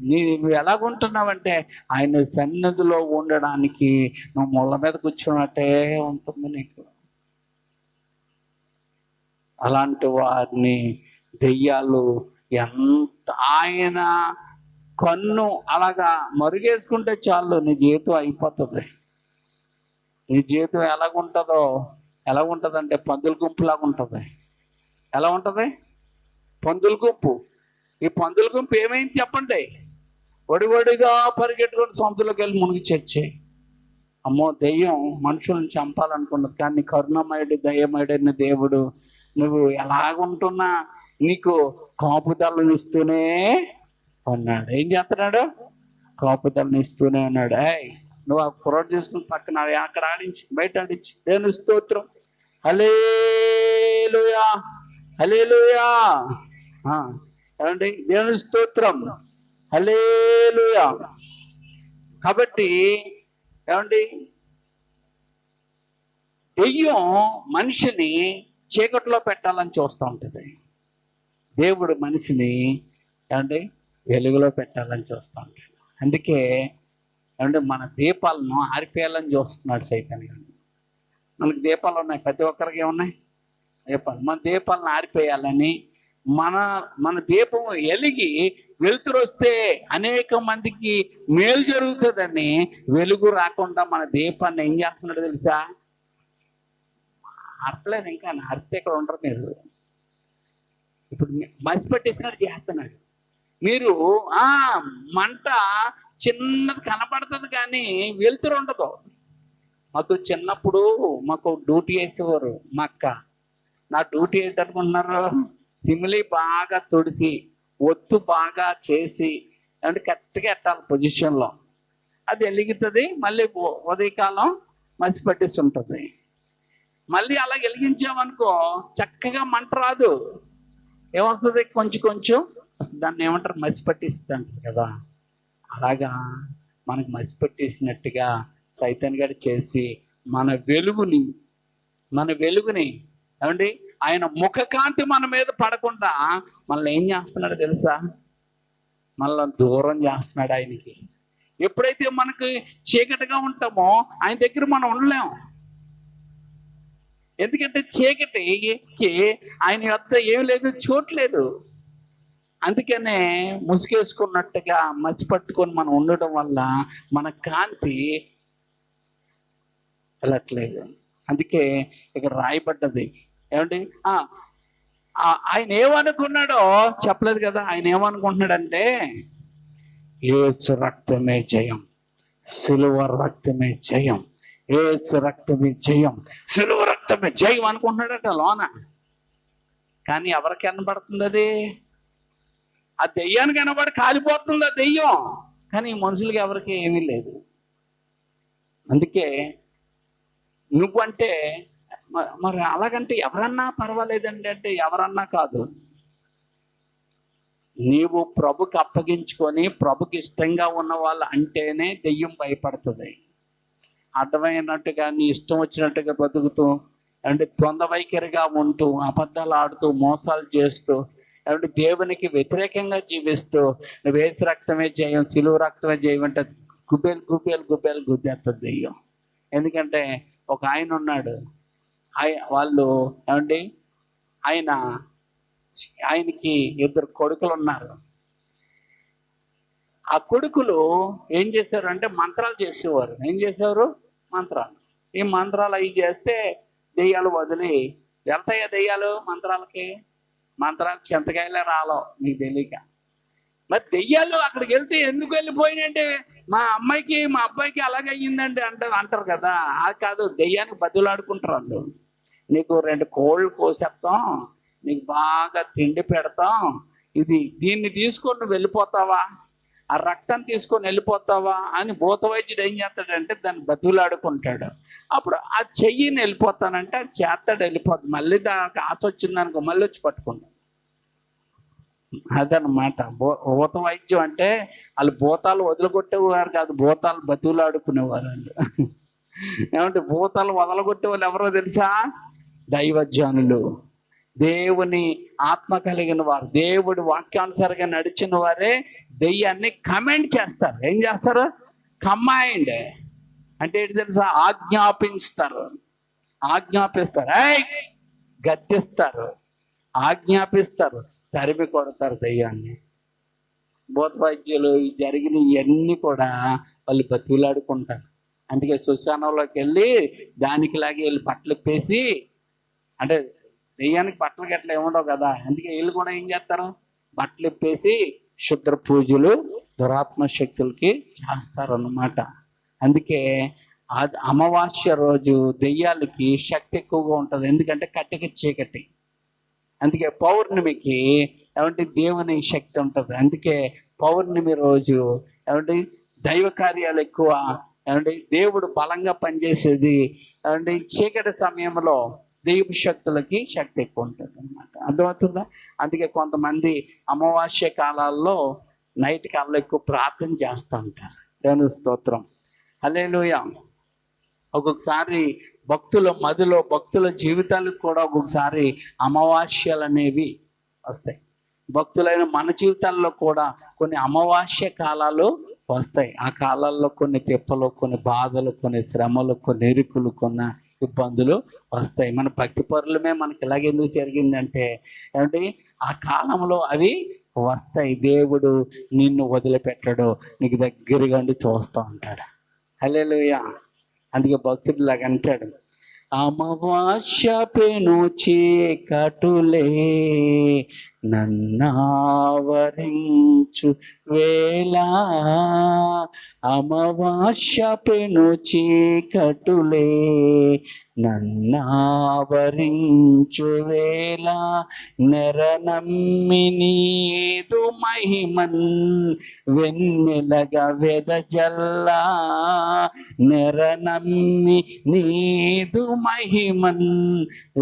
B: నువ్వు ఎలాగుంటున్నావంటే ఆయన సన్నిధిలో ఉండడానికి నువ్వు ముళ్ళ మీద కూర్చున్నట్టే ఉంటుంది నీకు. అలాంటి వారిని దెయ్యాలు ఎంత ఆయన కన్ను అలాగా మరుగేసుకుంటే చాలు నీ జీవితం అయిపోతుంది. నీ జీవితం ఎలాగుంటుంది అంటే పందుల గుంపులాగా ఉంటుంది. ఎలా ఉంటుంది? పందుల గుంపు. ఈ పందుల గుంపు ఏమైంది చెప్పండి? వడివడిగా పరిగెట్టుకొని సముద్రంలోకి వెళ్ళి మునిగి చచ్చాయి. అమ్మో దెయ్యం మనుషులను చంపాలనుకున్నది, కానీ కరుణమయుడు దయ్యమయుడైన దేవుడు నువ్వు ఎలాగుంటున్నా నీకు కాపుదలను ఇస్తూనే ఉన్నాడు. ఏం చేస్తున్నాడు? కాపుదలను ఇస్తూనే ఉన్నాడు. నువ్వు ఆ కుర్రాడు చేసుకుని పక్కన అక్కడ ఆడించు, బయట ఆడించు. దేవుని స్తోత్రం. హల్లెలూయా హల్లెలూయా. ఏమండి? దేవుని స్తోత్రం. హల్లెలూయా. కాబట్టి ఏమండి, దెయ్యం మనిషిని చీకట్లో పెట్టాలని చూస్తూ ఉంటుంది, దేవుడు మనిషిని ఏమండి వెలుగులో పెట్టాలని చూస్తూ ఉంటాడు. అందుకే ఏమంటే మన దీపాలను ఆరిపేయాలని చూస్తున్నాడు సైతాన్. మనకు దీపాలు ఉన్నాయి, ప్రతి ఒక్కరికి ఏమున్నాయి దీపాలు. మన దీపాలను ఆరిపేయాలని, మన దీపం వెలిగి వెలుతురు వస్తే అనేక మందికి మేలు జరుగుతుందని వెలుగు రాకుండా మన దీపాన్ని ఏం చేస్తున్నాడు తెలుసా? అర్పలేదు. ఇంకా అర్పితే ఇక్కడ ఉండరు మీరు. ఇప్పుడు మసి పట్టేసినట్టు చేస్తున్నాడు. మీరు మంట చిన్నది కనపడుతుంది కానీ వెలుతురు ఉండదు. మాకు చిన్నప్పుడు మాకు డ్యూటీ వేసేవారు. మా అక్క, నా డ్యూటీ ఏంటనుకుంటున్నారు? సిమిలి బాగా తుడిసి ఒత్తు బాగా చేసి అంటే కరెక్ట్గా ఎట్టాలి పొజిషన్లో, అది వెలుగుతుంది. మళ్ళీ ఉదయకాలం మసి పట్టేసి ఉంటుంది. మళ్ళీ అలా వెలిగించామనుకో చక్కగా మంట రాదు, ఏమవుతుంది, కొంచెం కొంచెం దాన్ని ఏమంటారు, మసి పట్టిస్తుంది కదా. అలాగా మనకు మసి పట్టేసినట్టుగా సైతాన్ గడి చేసి మన వెలుగుని ఏమండి ఆయన ముఖకాంతి మన మీద పడకుండా మనల్ని ఏం చేస్తున్నాడో తెలుసా, మనల్ని దూరం చేస్తున్నాడు ఆయనకి. ఎప్పుడైతే మనకి చీకటిగా ఉంటామో ఆయన దగ్గర మనం ఉండలేం. ఎందుకంటే చీకటికి ఆయన యొద్ద ఏం లేదు, చోట్లేదు. అందుకనే ముసుగేసుకున్నట్టుగా మసి పట్టుకొని మనం ఉండటం వల్ల మన కాంతి వెళ్ళట్లేదు. అందుకే ఇక్కడ రాయబడ్డది ఏమండి, ఆయన ఏమనుకున్నాడో చెప్పలేదు కదా. ఆయన ఏమనుకుంటున్నాడంటే యేసు రక్తమే జయం, సిలువ రక్తమే జయం, యేసు రక్తమే జయం, సిలువ రక్తమే జయం అనుకుంటున్నాడట లోన. కానీ ఎవరికి కనబడుతుంది అది? ఆ దెయ్యానికి కనబడి కాలిపోతుంది ఆ దెయ్యం, కానీ మనుషులకి ఎవరికి ఏమీ లేదు. అందుకే నువ్వంటే మరి అలాగంటే ఎవరన్నా పర్వాలేదండి అంటే ఎవరన్నా కాదు. నీవు ప్రభుకి అప్పగించుకొని ప్రభుకి ఇష్టంగా ఉన్న వాళ్ళు అంటేనే దెయ్యం భయపడుతుంది. అర్థమైనట్టుగా నీ ఇష్టం వచ్చినట్టుగా బతుకుతూ అంటే ద్వంద్వ వైఖరిగా ఉంటూ అబద్ధాలు ఆడుతూ మోసాలు చేస్తూ అంటే దేవునికి వ్యతిరేకంగా జీవిస్తూ నువ్వు యేసు రక్తమే జయం, సిలువ రక్తమే జయం అంటే గుబ్బేలు గుద్దేస్తుంది దెయ్యం. ఎందుకంటే ఒక ఆయన ఉన్నాడు, వాళ్ళు ఏమండి ఆయనకి 2 కొడుకులు ఉన్నారు. ఆ కొడుకులు ఏం చేశారు అంటే మంత్రాలు చేసేవారు. ఏం చేసేవారు? మంత్రాలు. ఈ మంత్రాలు అవి చేస్తే దెయ్యాలు వదిలి వెళ్తాయా? దెయ్యాలు మంత్రాలు చింతకాయలే రాలో మీకు తెలియక. మరి దెయ్యాలు అక్కడికి వెళ్తే ఎందుకు వెళ్ళిపోయినంటే మా అమ్మాయికి మా అబ్బాయికి అలాగే అయ్యిందండి అంటారు కదా. అది కాదు, దెయ్యానికి బదులాడుకుంటారు వాళ్ళు. నీకు 2 కోళ్ళు కోసేస్తాం, నీకు బాగా తిండి పెడతాం, దీన్ని తీసుకొని నువ్వు వెళ్ళిపోతావా, ఆ రక్తాన్ని తీసుకొని వెళ్ళిపోతావా అని భూత వైద్యుడు ఏం చేస్తాడంటే దాన్ని బతులాడుకుంటాడు. అప్పుడు ఆ చెయ్యిని వెళ్ళిపోతానంటే అది చేస్తాడు, వెళ్ళిపోతుంది. మళ్ళీ దానికి ఆశ వచ్చిందనుకో మళ్ళీ వచ్చి పట్టుకుంటాడు. అదనమాట భూత వైద్యం అంటే. వాళ్ళు భూతాలు వదిలికొట్టేవారు కాదు, భూతాలు బతులాడుకునేవారు అండి. ఏమంటే భూతాలు వదలగొట్టే వాళ్ళు ఎవరో తెలుసా? దైవజ్ఞానులు, దేవుని ఆత్మ కలిగిన వారు, దేవుడి వాక్యానుసారంగా నడిచిన వారే దెయ్యాన్ని కమాండ్ చేస్తారు. ఏం చేస్తారు? కమాండ్ అంటే ఏంటి తెలుసా? ఆజ్ఞాపిస్తారు, గద్దిస్తారు, ఆజ్ఞాపిస్తారు, తరిమి కొడతారు దెయ్యాన్ని. భూత వైద్యులు జరిగిన ఇవన్నీ కూడా వాళ్ళు బతులాడుకుంటారు. అందుకే శ్మశానంలోకి వెళ్ళి దానికిలాగే వీళ్ళు బట్టలు ఇప్పేసి, అంటే దెయ్యానికి బట్టలు గట్ల ఏముండవు కదా, అందుకే వీళ్ళు కూడా ఏం చేస్తారు? బట్టలు ఇప్పేసి శుద్ర పూజలు దురాత్మ శక్తులకి చేస్తారు అన్నమాట. అందుకే అమావాస్య రోజు దెయ్యాలకి శక్తి ఎక్కువగా ఉంటుంది, ఎందుకంటే కట్టిక చీకటి. అందుకే పౌర్ణమికి ఏమంటే దేవుని శక్తి ఉంటుంది. అందుకే పౌర్ణమి రోజు ఏమంటే దైవ కార్యాలు ఎక్కువ, ఏమంటే దేవుడు బలంగా పనిచేసేది. ఏమంటే చీకటి సమయంలో దైవ శక్తులకి శక్తి ఎక్కువ ఉంటుంది అన్నమాట. అర్థమవుతుందా? అందుకే కొంతమంది అమావాస్య కాలాల్లో నైట్ కాలంలో ఎక్కువ ప్రార్థన చేస్తూ ఉంటారు. దేవుని స్తోత్రం, హల్లెలూయా. ఒక్కొక్కసారి భక్తుల జీవితాలకు కూడా ఒక్కొక్కసారి అమావాస్యలు అనేవి వస్తాయి. భక్తులైన మన జీవితాల్లో కూడా కొన్ని అమావాస్య కాలాలు వస్తాయి. ఆ కాలాల్లో కొన్ని తిప్పలు, కొన్ని బాధలు, కొన్ని శ్రమలు, కొన్ని ఇరుకులు, కొన్ని ఇబ్బందులు వస్తాయి. మన భక్తి పరులమే మనకి ఇలాగెందుకు జరిగిందంటే ఏమంటే ఆ కాలంలో అవి వస్తాయి. దేవుడు నిన్ను వదిలిపెట్టడు, నీకు దగ్గరగా ఉండి చూస్తూ ఉంటాడు. హల్లెలూయా. అందుకే భక్తుడు ఇలాగ అంటాడు, అమావాస్య పెను చీకటులే నన్నావరించు వేళ, అమావాస్య పెను చీకటులే నన్నావరించు వేళ నెరనమ్మి నీదు మహిమన్ వెన్నెలగా వెదజల్లా నెరనమ్మి నీదు మహిమన్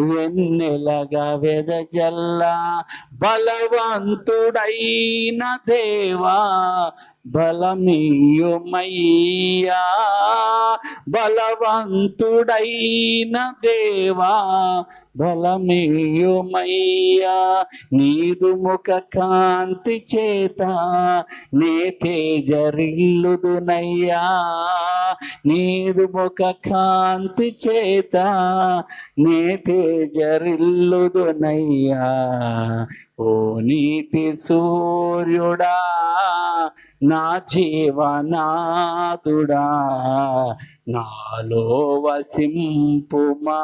B: వెన్నెలగా వెదజల్లా బలవంతుడైన దేవా బలమీయుమయ్యా బలవంతుడైన దేవా బలమీయుమయ్యా నీదు ముఖ కాంతి చేత నే తేజరిల్లుదునయ్యా నీదు ముఖ కాంతి చేత నే తేజరిల్లుదునయ్యా ఓ నీతి సూర్యుడా నా జీవనాథుడా నాలో వసింపుమా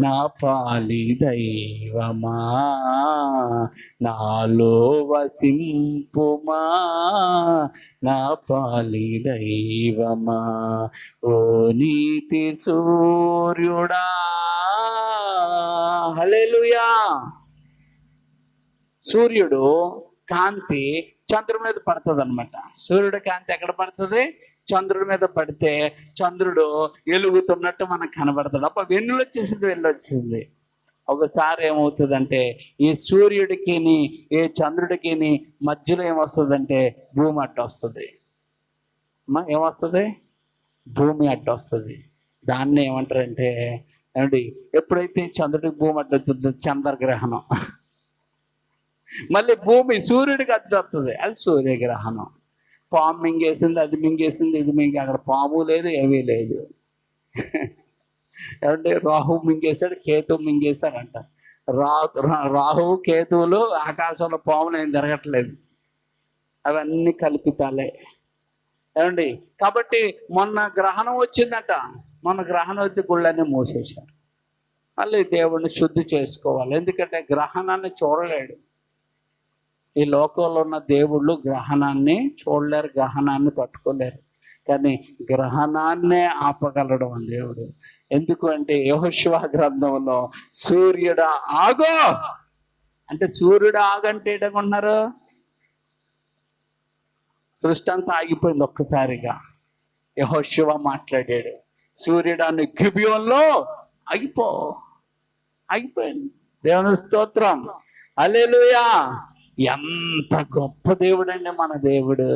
B: నా పాలి దైవమా నాలో వసింపుమా నా పాలి దైవమా ఓ నీతి సూర్యుడా. హల్లెలూయా. సూర్యుడు కాంతి చంద్రుడి మీద పడుతుంది అనమాట. సూర్యుడి కాంతి ఎక్కడ పడుతుంది? చంద్రుడి మీద పడితే చంద్రుడు వెలుగుతున్నట్టు మనకు కనబడుతుంది. అప్పుడు వెన్నులు వచ్చేసింది. ఒకసారి ఏమవుతుందంటే ఈ సూర్యుడికి ఈ చంద్రుడికి మధ్యలో ఏమొస్తుందంటే భూమి అడ్డు వస్తుంది. ఏమొస్తుంది? భూమి అడ్డు వస్తుంది. దాన్ని ఏమంటారంటే ఏమండి, ఎప్పుడైతే చంద్రుడికి భూమి అడ్డు వస్తుందో చంద్రగ్రహణం. మళ్ళీ భూమి సూర్యుడికి అడ్డు వస్తుంది, అది సూర్యగ్రహణం. పాము మింగేసింది, అది మింగేసింది, ఇది అక్కడ పాము లేదు, ఏమీ లేదు. ఏమంటే రాహు మింగేశాడు, కేతువు మింగేశాడంట. రాహువు కేతువులు ఆకాశంలో పాములు ఏం జరగట్లేదు, అవన్నీ కల్పితాలే. ఏమండి, కాబట్టి మొన్న గ్రహణం వచ్చిందట. మొన్న గ్రహణం వచ్చి గుళ్ళన్నీ మూసేశారు. మళ్ళీ దేవుడిని శుద్ధి చేసుకోవాలి, ఎందుకంటే గ్రహణాన్ని చూడలేడు. ఈ లోకంలో ఉన్న దేవుళ్ళు గ్రహణాన్ని చూడలేరు, గ్రహణాన్ని పట్టుకోలేరు. కానీ గ్రహణాన్నే ఆపగలడు మన దేవుడు. ఎందుకు అంటే యెహోషువ గ్రంథంలో సూర్యుడు ఆగో అంటే, సూర్యుడు ఆగంటే ఏంటనుకుంటున్నారు? సృష్టి అంతా ఆగిపోయింది ఒక్కసారిగా. యెహోషువ మాట్లాడాడు, సూర్యుడాన్ని గిబియోన్లో ఆగిపోయింది. దేవుని స్తోత్రం, హల్లెలూయా. ఎంత గొప్ప దేవుడు అండి మన దేవుడు.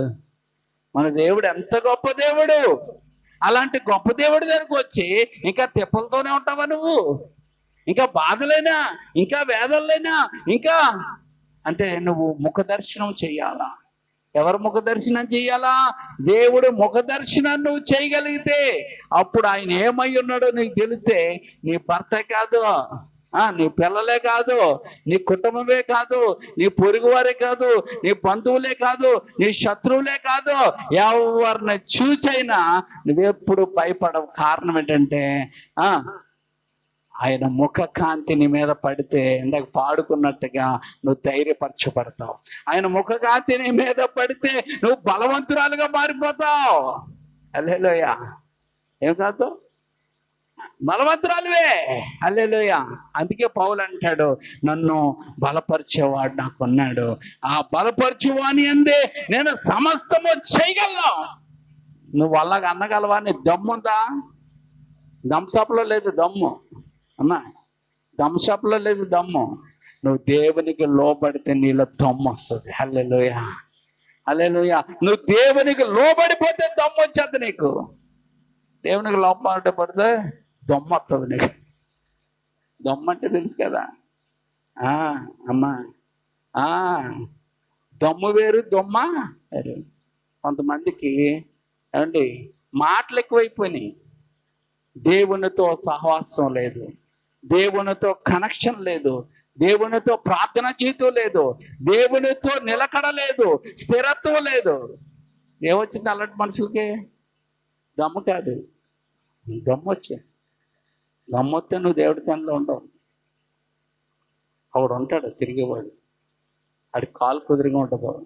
B: మన దేవుడు ఎంత గొప్ప దేవుడు. అలాంటి గొప్ప దేవుడి దగ్గరకు వచ్చి ఇంకా తిప్పలతోనే ఉంటావా నువ్వు? ఇంకా బాధలైనా, ఇంకా వేదనలైనా, ఇంకా అంటే నువ్వు ముఖ దర్శనం చెయ్యాలా? ఎవరు ముఖ దర్శనం చెయ్యాలా? దేవుడు ముఖ దర్శనం నువ్వు చేయగలిగితే అప్పుడు ఆయన ఏమై ఉన్నాడో నీకు తెలిస్తే నీ భర్త కాదు, నీ పిల్లలే కాదు, నీ కుటుంబమే కాదు, నీ పొరుగువారే కాదు, నీ బంధువులే కాదు, నీ శత్రువులే కాదు, ఎవరిని చూచైనా నువ్వెప్పుడు భయపడవు. కారణం ఏంటంటే ఆయన ముఖ కాంతి నీ మీద పడితే ఇందాక పాడుకున్నట్టుగా నువ్వు ధైర్యపరచబడతావు. ఆయన ముఖ కాంతి నీ మీద పడితే నువ్వు బలవంతురాలుగా మారిపోతావు. హల్లెలూయా. ఏం కాదు, బలవంతురాలువే. హల్లెలూయా. అందుకే పౌలు అంటాడు, నన్ను బలపరిచేవాడు నాకున్నాడు, ఆ బలపరిచేవాని అందే నేను సమస్తము చేయగలను. నువ్వు అలాగ అన్నగలవా? నీ దమ్ముందా? దంసప్లో లేదు దమ్ము అమ్మా, దంసప్లో లేదు దమ్ము. నువ్వు దేవునికి లోబడితే నీలో దమ్ము వస్తుంది. హల్లెలూయా, హల్లెలూయా. నువ్వు దేవునికి లోబడిపోతే దమ్ము వచ్చేది నీకు. దేవునికి లోపడితే దొమ్మ వస్తుంది నీకు. దొమ్మ అంటే తెలుసు కదా అమ్మా, దొమ్ము వేరు, దొమ్మ వేరు. కొంతమందికి ఏమండి మాటలు ఎక్కువైపోయినాయి, దేవునితో సహవాసం లేదు, దేవునితో కనెక్షన్ లేదు, దేవునితో ప్రార్థన జీవితం లేదు, దేవునితో నిలకడ లేదు, స్థిరత్వం లేదు. ఏమొచ్చింది అలాంటి మనుషులకి? దమ్ము కాదు, దమ్మొస్తే నువ్వు దేవుడి సన్నిధిలో ఉండవు. ఆవిడ ఉంటాడు తిరిగేవాడు, ఆడి కాలు కుదిరిగా ఉంటుంది.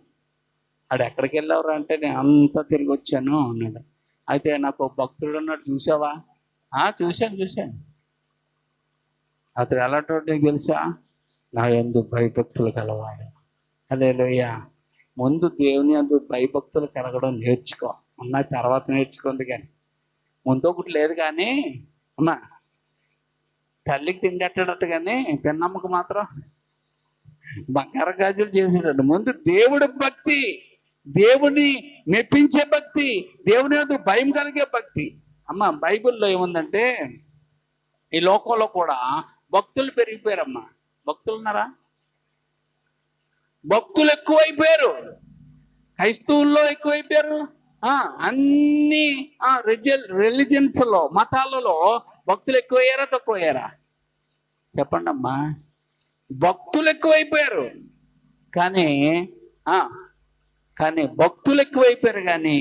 B: ఆడు ఎక్కడికి వెళ్ళావురా అంటే నేను అంతా తిరిగి వచ్చాను అన్నాడు. అయితే నాకు భక్తుడు ఉన్నాడు చూసావా చూశాను. అతడు ఎలాంటి తెలుసా? నా యందు భయభక్తులు కలవాడు. హల్లెలూయా. ముందు దేవుని యందు భయభక్తులు కలగడం నేర్చుకో. ఉన్న తర్వాత నేర్చుకుంది కానీ ముందు ఒకటి లేదు. కానీ అమ్మా, తల్లికి తిండెట్టడట్టు కానీ పిన్నమ్మకు మాత్రం బంగారు గాజులు చేసేటట్టు. ముందు దేవుడి భక్తి, దేవుని మెప్పించే భక్తి, దేవుని యందు భయం కలిగే భక్తి. అమ్మ, బైబిల్లో ఏముందంటే ఈ లోకంలో కూడా భక్తులు పెరిగిపోయారమ్మా. భక్తులు ఉన్నారా? భక్తులు ఎక్కువైపోయారు. క్రైస్తవుల్లో ఎక్కువైపోయారు. అన్ని రిలీజియన్స్లో, మతాలలో భక్తులు ఎక్కువయ్యారా తక్కువయ్యారా? చెప్పండి అమ్మా. భక్తులు ఎక్కువైపోయారు. కానీ భక్తులు ఎక్కువైపోయారు కానీ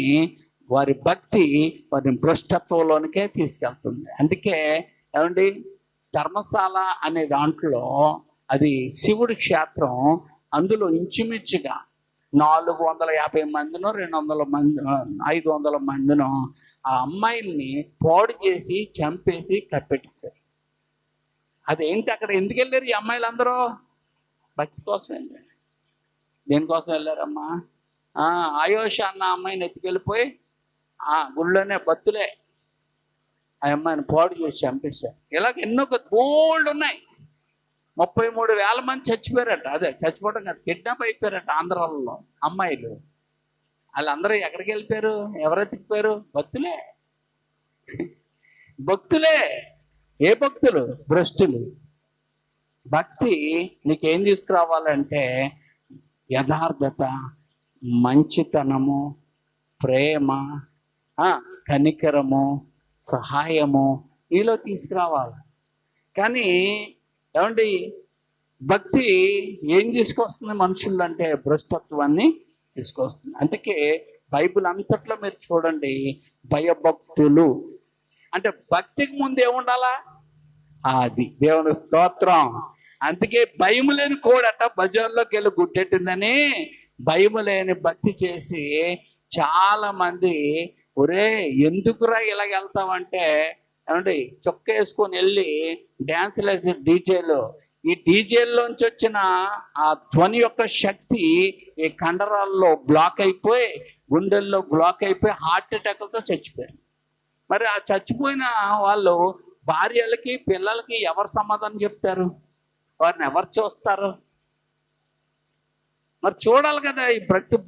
B: వారి భక్తి వారిని భ్రష్టత్వంలోనికే తీసుకెళ్తుంది. అందుకే ఏమండి, ధర్మశాల అనే దాంట్లో అది శివుడి క్షేత్రం. అందులో ఇంచుమించుగా 450 మందినో 200 మంది 500 మందినో ఆ అమ్మాయిల్ని పాడు చేసి చంపేసి కప్పెట్టేశారు. అదేంటి, అక్కడ ఎందుకు వెళ్ళారు ఈ అమ్మాయిలు అందరూ? భక్తి కోసం వెళ్ళారు. దేనికోసం వెళ్ళారమ్మా? ఆయోష అన్న అమ్మాయిని ఎత్తుకెళ్ళిపోయి గుళ్ళోనే భక్తులే ఆ అమ్మాయిని పాడు చేసి చంపేశారు. ఇలాగ ఎన్నో బోల్డ్ ఉన్నాయి. 33,000 మంది చచ్చిపోయారట. అదే చచ్చిపోవడం కాదు, కిడ్నాప్ అయిపోయారట ఆంధ్రాలో అమ్మాయిలు. వాళ్ళందరూ ఎక్కడికి వెళ్ళిపోయారు? ఎవరు ఎత్తుకుపోయారు? భక్తులే. ఏ భక్తులు? భ్రష్టులు. భక్తి నీకేం తీసుకురావాలంటే యథార్థత, మంచితనము, ప్రేమ, కనికరము, సహాయము నీలో తీసుకురావాలి. కానీ ఏమండి, భక్తి ఏం తీసుకొస్తుంది మనుషులు అంటే భ్రష్టత్వాన్ని తీసుకొస్తుంది. అందుకే బైబిల్ అంతట్లో మీరు చూడండి, భయభక్తులు అంటే భక్తికి ముందు ఏముండాలా? అది దేవుని స్తోత్రం. అందుకే భయం లేని కోడట బజార్లోకి వెళ్ళి గుడ్డెట్టిందని భయం లేని భక్తి చేసి చాలా మంది, ఒరే ఎందుకురా ఇలాగ వెళ్తామంటే, ఏమండి చొక్క వేసుకొని వెళ్ళి డ్యాన్సులు వేసే డీజేలు, ఈ డీజేల్లోంచి వచ్చిన ఆ ధ్వని యొక్క శక్తి ఈ కండరాల్లో బ్లాక్ అయిపోయి, గుండెల్లో బ్లాక్ అయిపోయి హార్ట్ అటాక్లతో చచ్చిపోయారు. మరి ఆ చచ్చిపోయిన వాళ్ళు భార్యలకి పిల్లలకి ఎవరు సమాధానం చెప్తారు? వారిని ఎవరు చూస్తారు? మరి చూడాలి కదా, ఈ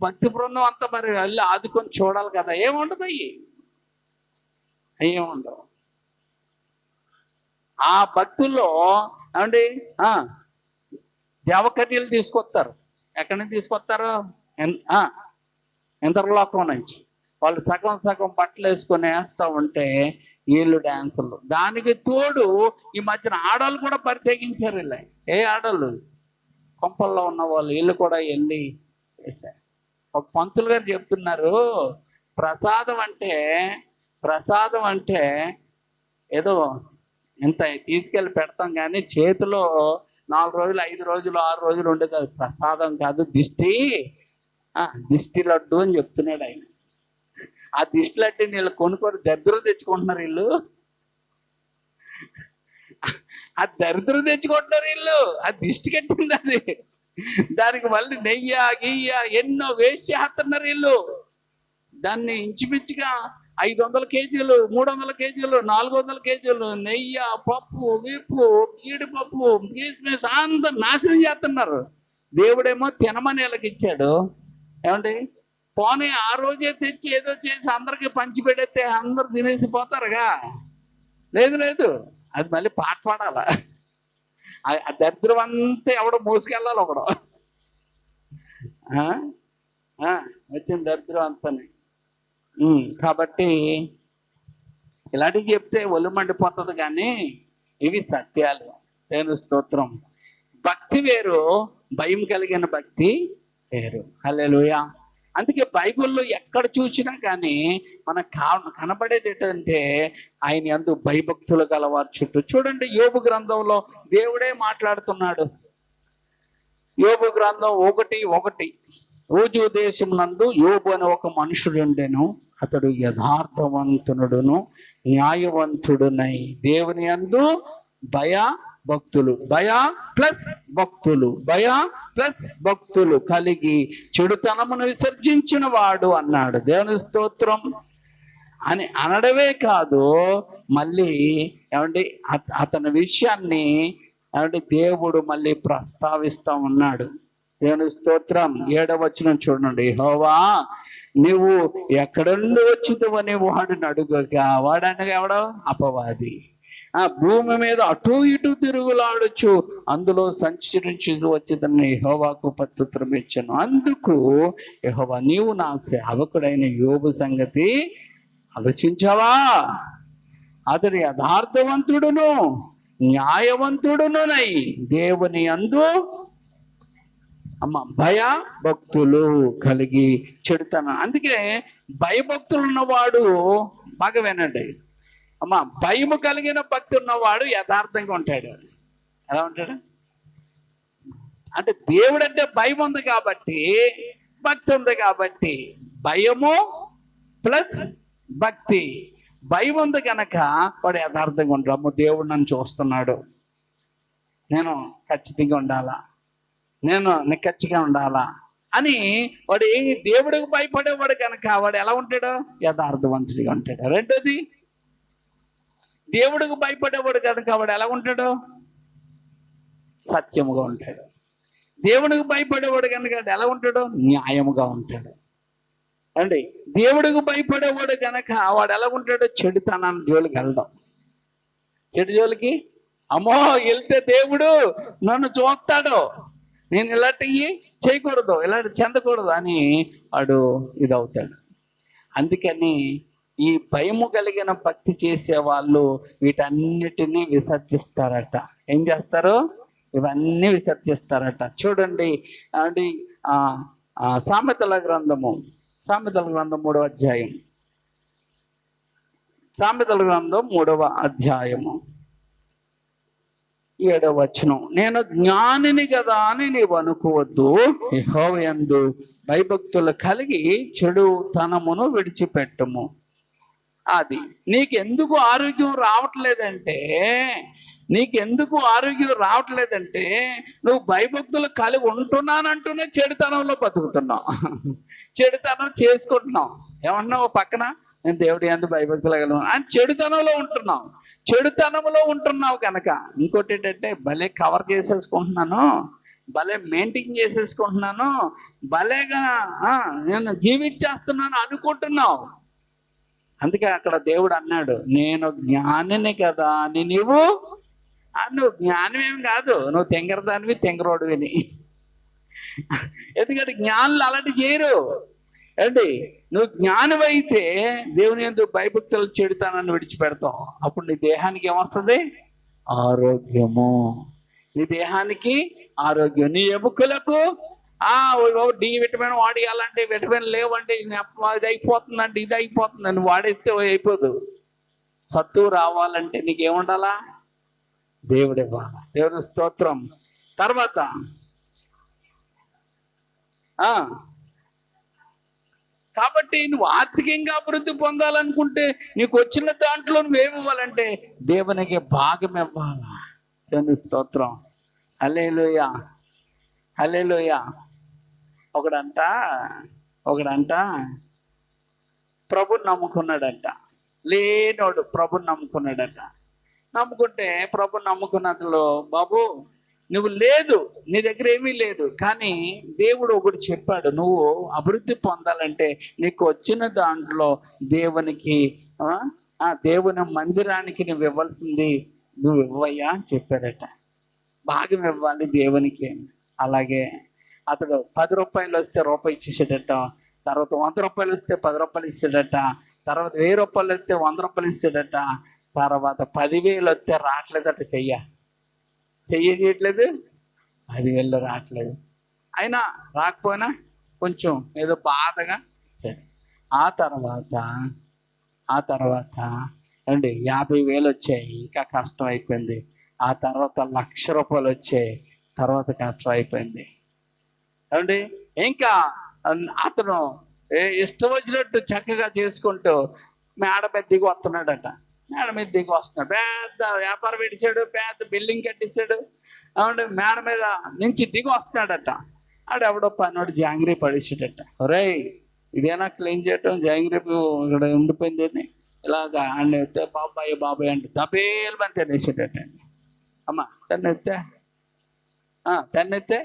B: భక్తి బృందం అంతా మరి వెళ్ళి ఆదుకొని చూడాలి కదా. ఏముండదు, ఏముండవు. ఆ భక్తుల్లో ఏమండి దేవకన్యలు తీసుకొస్తారు. ఎక్కడి నుంచి తీసుకొస్తారు? ఇంద్రలోకం నుంచి. వాళ్ళు సగం సగం బట్టలు వేసుకొని వేస్తూ ఉంటే వీళ్ళు డ్యాన్సులు. దానికి తోడు ఈ మధ్యన ఆడవాళ్ళు కూడా పరితెగించారు. ఇలా ఏ ఆడవాళ్ళు? కొంపల్లో ఉన్న వాళ్ళు వీళ్ళు కూడా వెళ్ళి చేశారు. ఒక పంతులు గారు చెప్తున్నారు, ప్రసాదం అంటే ఏదో ఇంత తీసుకెళ్ళి పెడతాం కానీ చేతిలో 4 రోజులు 5 రోజులు 6 రోజులు ఉండేది. అది ప్రసాదం కాదు, దిష్టి లడ్డు అని చెప్తున్నాడు ఆయన. ఆ దిష్టి లడ్డుని వీళ్ళు కొనుక్కొని దరిద్రం తెచ్చుకుంటున్నారు. వీళ్ళు ఆ దరిద్రం తెచ్చుకుంటున్నారు. వీళ్ళు ఆ దిష్టి కట్టింది అది. దానికి మళ్ళీ నెయ్యి గియ్య ఎన్నో వేస్ట్ చేస్తున్నారు వీళ్ళు. దాన్ని ఇంచుమించుగా 500 కేజీలు 300 కేజీలు 400 కేజీలు నెయ్యి, పప్పు, విప్పు, జీడిపప్పు, కిస్మిస్ అందరు నాశనం చేస్తున్నారు. దేవుడేమో తినమని వీళ్ళకి ఇచ్చాడు. ఏమండి, పోనీ ఆ రోజే తెచ్చి ఏదో చేసి అందరికి పంచి పెడితే అందరు తినేసిపోతారుగా. లేదు, అది మళ్ళీ పాట పాడాల. ఆ దరిద్రం అంతా ఎవడో మోసుకెళ్ళాలి ఒకడు. వచ్చిన దరిద్రం అంతనే. కాబట్టి ఇలాంటివి చెప్తే ఒళ్ళు మండిపోతుంది కానీ ఇవి సత్యాలు. దేవుని స్తోత్రం. భక్తి వేరు, భయం కలిగిన భక్తి వేరు. హల్లెలూయా. అందుకే బైబిల్లో ఎక్కడ చూసినా కానీ మనకు కనబడేది ఏంటంటే ఆయన యందు భయభక్తులు గలవారు చుట్టూ. చూడండి, యోబు గ్రంథంలో దేవుడే మాట్లాడుతున్నాడు. యోబు గ్రంథం 1:1. ఊజు దేశం నందు యోబు అనే ఒక మనుషుడు ఉండెను. అతడు యథార్థవంతుడును న్యాయవంతుడునై దేవుని యందు భయ భక్తులు భక్తులు కలిగి చెడుతనమును విసర్జించిన వాడు అన్నాడు. దేవుని స్తోత్రం అని అనడమే కాదు, మళ్ళీ ఏమండి అతని విషయాన్ని ఏమంటే దేవుడు మళ్ళీ ప్రస్తావిస్తా ఉన్నాడు. దేవుని స్తోత్రం. 7వ వచనం చూడండి. యెహోవా నీవు ఎక్కడ నుండి వచ్చిందని వాడిని అడుగగా, వాడనగా ఎవడో అపవాది ఆ భూమి మీద అటు ఇటు తిరుగులాడొచ్చు అందులో సంచరించి వచ్చిందని యెహోవాకు ప్రత్యుత్తరం ఇచ్చాను. అందుకు యెహోవా నీవు నా సేవకుడైన యోబు సంగతి ఆలోచించావా? అతడు యథార్థవంతుడును న్యాయవంతుడునునై దేవుని యందు భయ భక్తులు కలిగి చెడుతన. అందుకే భయభక్తులు ఉన్నవాడు బాగా వినండి భయము కలిగిన భక్తి ఉన్నవాడు యథార్థంగా ఉంటాడు. ఎలా ఉంటాడు అంటే దేవుడు అంటే భయం ఉంది కాబట్టి, భక్తి ఉంది కాబట్టి, భయము ప్లస్ భక్తి. భయం ఉంది కనుక వాడు యథార్థంగా ఉంటాడు. అమ్మో దేవుడు నన్ను చూస్తున్నాడు, నేను ఖచ్చితంగా ఉండాలా, నేను నిక్కచ్చిగా ఉండాలా అని వాడు దేవుడికి భయపడేవాడు కనుక వాడు ఎలా ఉంటాడు? యథార్థవంతుడిగా ఉంటాడు. రెండోది, దేవుడికి భయపడేవాడు కనుక వాడు ఎలా ఉంటాడు? సత్యముగా ఉంటాడు. దేవుడికి భయపడేవాడు కనుక ఎలా ఉంటాడు? న్యాయముగా ఉంటాడు. అండి దేవుడికి భయపడేవాడు కనుక వాడు ఎలా ఉంటాడు? చెడుతనాన్ని జోలికి వెళ్దాం. చెడు జోలికి అమ్మో వెళ్తే దేవుడు నన్ను చూస్తాడు, నేను ఇలాంటివి చేయకూడదు, ఇలాంటి చెందకూడదు అని వాడు ఇదవుతాడు. అందుకని ఈ భయము కలిగిన భక్తి చేసే వాళ్ళు వీటన్నిటినీ విసర్జిస్తారట. ఏం చేస్తారు? ఇవన్నీ విసర్జిస్తారట. చూడండి అండి సామెతల గ్రంథము 3వ అధ్యాయం. సామెతల గ్రంథం 3వ అధ్యాయము 7వ వచనం. నేను జ్ఞానిని కదా అని నీవు అనుకోవద్దు, యెహోవా యందు భయభక్తులు కలిగి చెడుతనమును విడిచిపెట్టుము. అది నీకెందుకు ఆరోగ్యం రావట్లేదంటే నువ్వు భయభక్తులు కలిగి ఉంటున్నానంటూనే చెడుతనంలో బతుకుతున్నావు, చెడుతనం చేసుకుంటున్నావు. ఏమన్నావు పక్కన? నేను దేవుడి యందు భయభక్తులు కలిగి అని చెడుతనంలో ఉంటున్నావు కనుక. ఇంకోటి ఏంటంటే భలే కవర్ చేసేసుకుంటున్నాను, భలే మెయింటైన్ చేసేసుకుంటున్నాను, భలేగా నేను జీవించేస్తున్నాను అనుకుంటున్నావు. అందుకే అక్కడ దేవుడు అన్నాడు, నేను జ్ఞానిని కదా అని నువ్వు జ్ఞానమేమి కాదు, నువ్వు తెంగరదానివి, తెంగరోడివిని. ఎందుకంటే జ్ఞానులు అలాంటి చేయరు. ఏంటి నువ్వు జ్ఞానమైతే దేవుని యందు భయభక్తులు చెడుతానని విడిచిపెడతావు. అప్పుడు నీ దేహానికి ఏమొస్తుంది? ఆరోగ్యము. నీ దేహానికి ఆరోగ్యం. నీ ఎముకలకు డి విటమిన్ వాడియాలంటే విటమిన్ లేవంటే ఇది అయిపోతుందంటే ఇది అయిపోతుందని వాడేస్తే అయిపోదు. సత్తు రావాలంటే నీకేముండాలా? దేవుడు ఇవ్వాలి. దేవుని స్తోత్రం. తర్వాత కాబట్టి నువ్వు ఆర్థికంగా అభివృద్ధి పొందాలనుకుంటే నీకు వచ్చిన దాంట్లో నువ్వేమి ఇవ్వాలంటే దేవునికి భాగం ఇవ్వాలా. దేవుని స్తోత్రం. హల్లెలూయా, హల్లెలూయా. ఒకడంట ప్రభుని నమ్ముకున్నాడంట. లేనోడు ప్రభుని నమ్ముకున్నాడంట. నమ్ముకుంటే ప్రభుని నమ్ముకున్నందులో, బాబు నువ్వు లేదు, నీ దగ్గర ఏమీ లేదు, కానీ దేవుడు ఒకటి చెప్పాడు, నువ్వు అభివృద్ధి పొందాలంటే నీకు వచ్చిన దాంట్లో దేవునికి దేవుని మందిరానికి నువ్వు ఇవ్వాల్సింది నువ్వు ఇవ్వయ్యా అని చెప్పాడట. భాగం ఇవ్వాలి దేవునికి. అలాగే అతడు 10 రూపాయలు వస్తే రూపాయి ఇచ్చేసాడట. తర్వాత 100 రూపాయలు వస్తే 10 రూపాయలు ఇస్తాడట. తర్వాత 1000 రూపాయలు వస్తే 100 రూపాయలు ఇస్తాడట. తర్వాత 10,000 వస్తే రావట్లేదట. చెయ్యట్లేదు, 10,000 రావట్లేదు. అయినా రాకపోయినా కొంచెం ఏదో బాధగా ఇచ్చాడు. ఆ తర్వాత అండి 50,000 వచ్చాయి, ఇంకా కష్టం అయిపోయింది. ఆ తర్వాత 1,00,000 రూపాయలు వచ్చాయి, తర్వాత కష్టం అయిపోయింది. ఏమండి ఇంకా అతను ఇష్టం వచ్చినట్టు చక్కగా చేసుకుంటూ మేడ మీద దిగి వస్తున్నాడట. మేడ మీద దిగి వస్తున్నాడు, పెద్ద వ్యాపారం పెట్టించాడు, పెద్ద బిల్డింగ్ కట్టించాడు. అవును, మేడ మీద నుంచి దిగి వస్తున్నాడట. ఆడెవడో పన్నోడు జాంగ్రీ పడేసాడట. ఒరేయ్, ఇదేనా క్లీన్ చేయటం? జాంగ్రీ ఇక్కడ ఉండిపోయింది. ఇలాగా అండి ఎత్తే బాబాయ్ బాబాయ్ అంటే తపేలు పని తినేసాడట. అమ్మ తెన్నెత్తే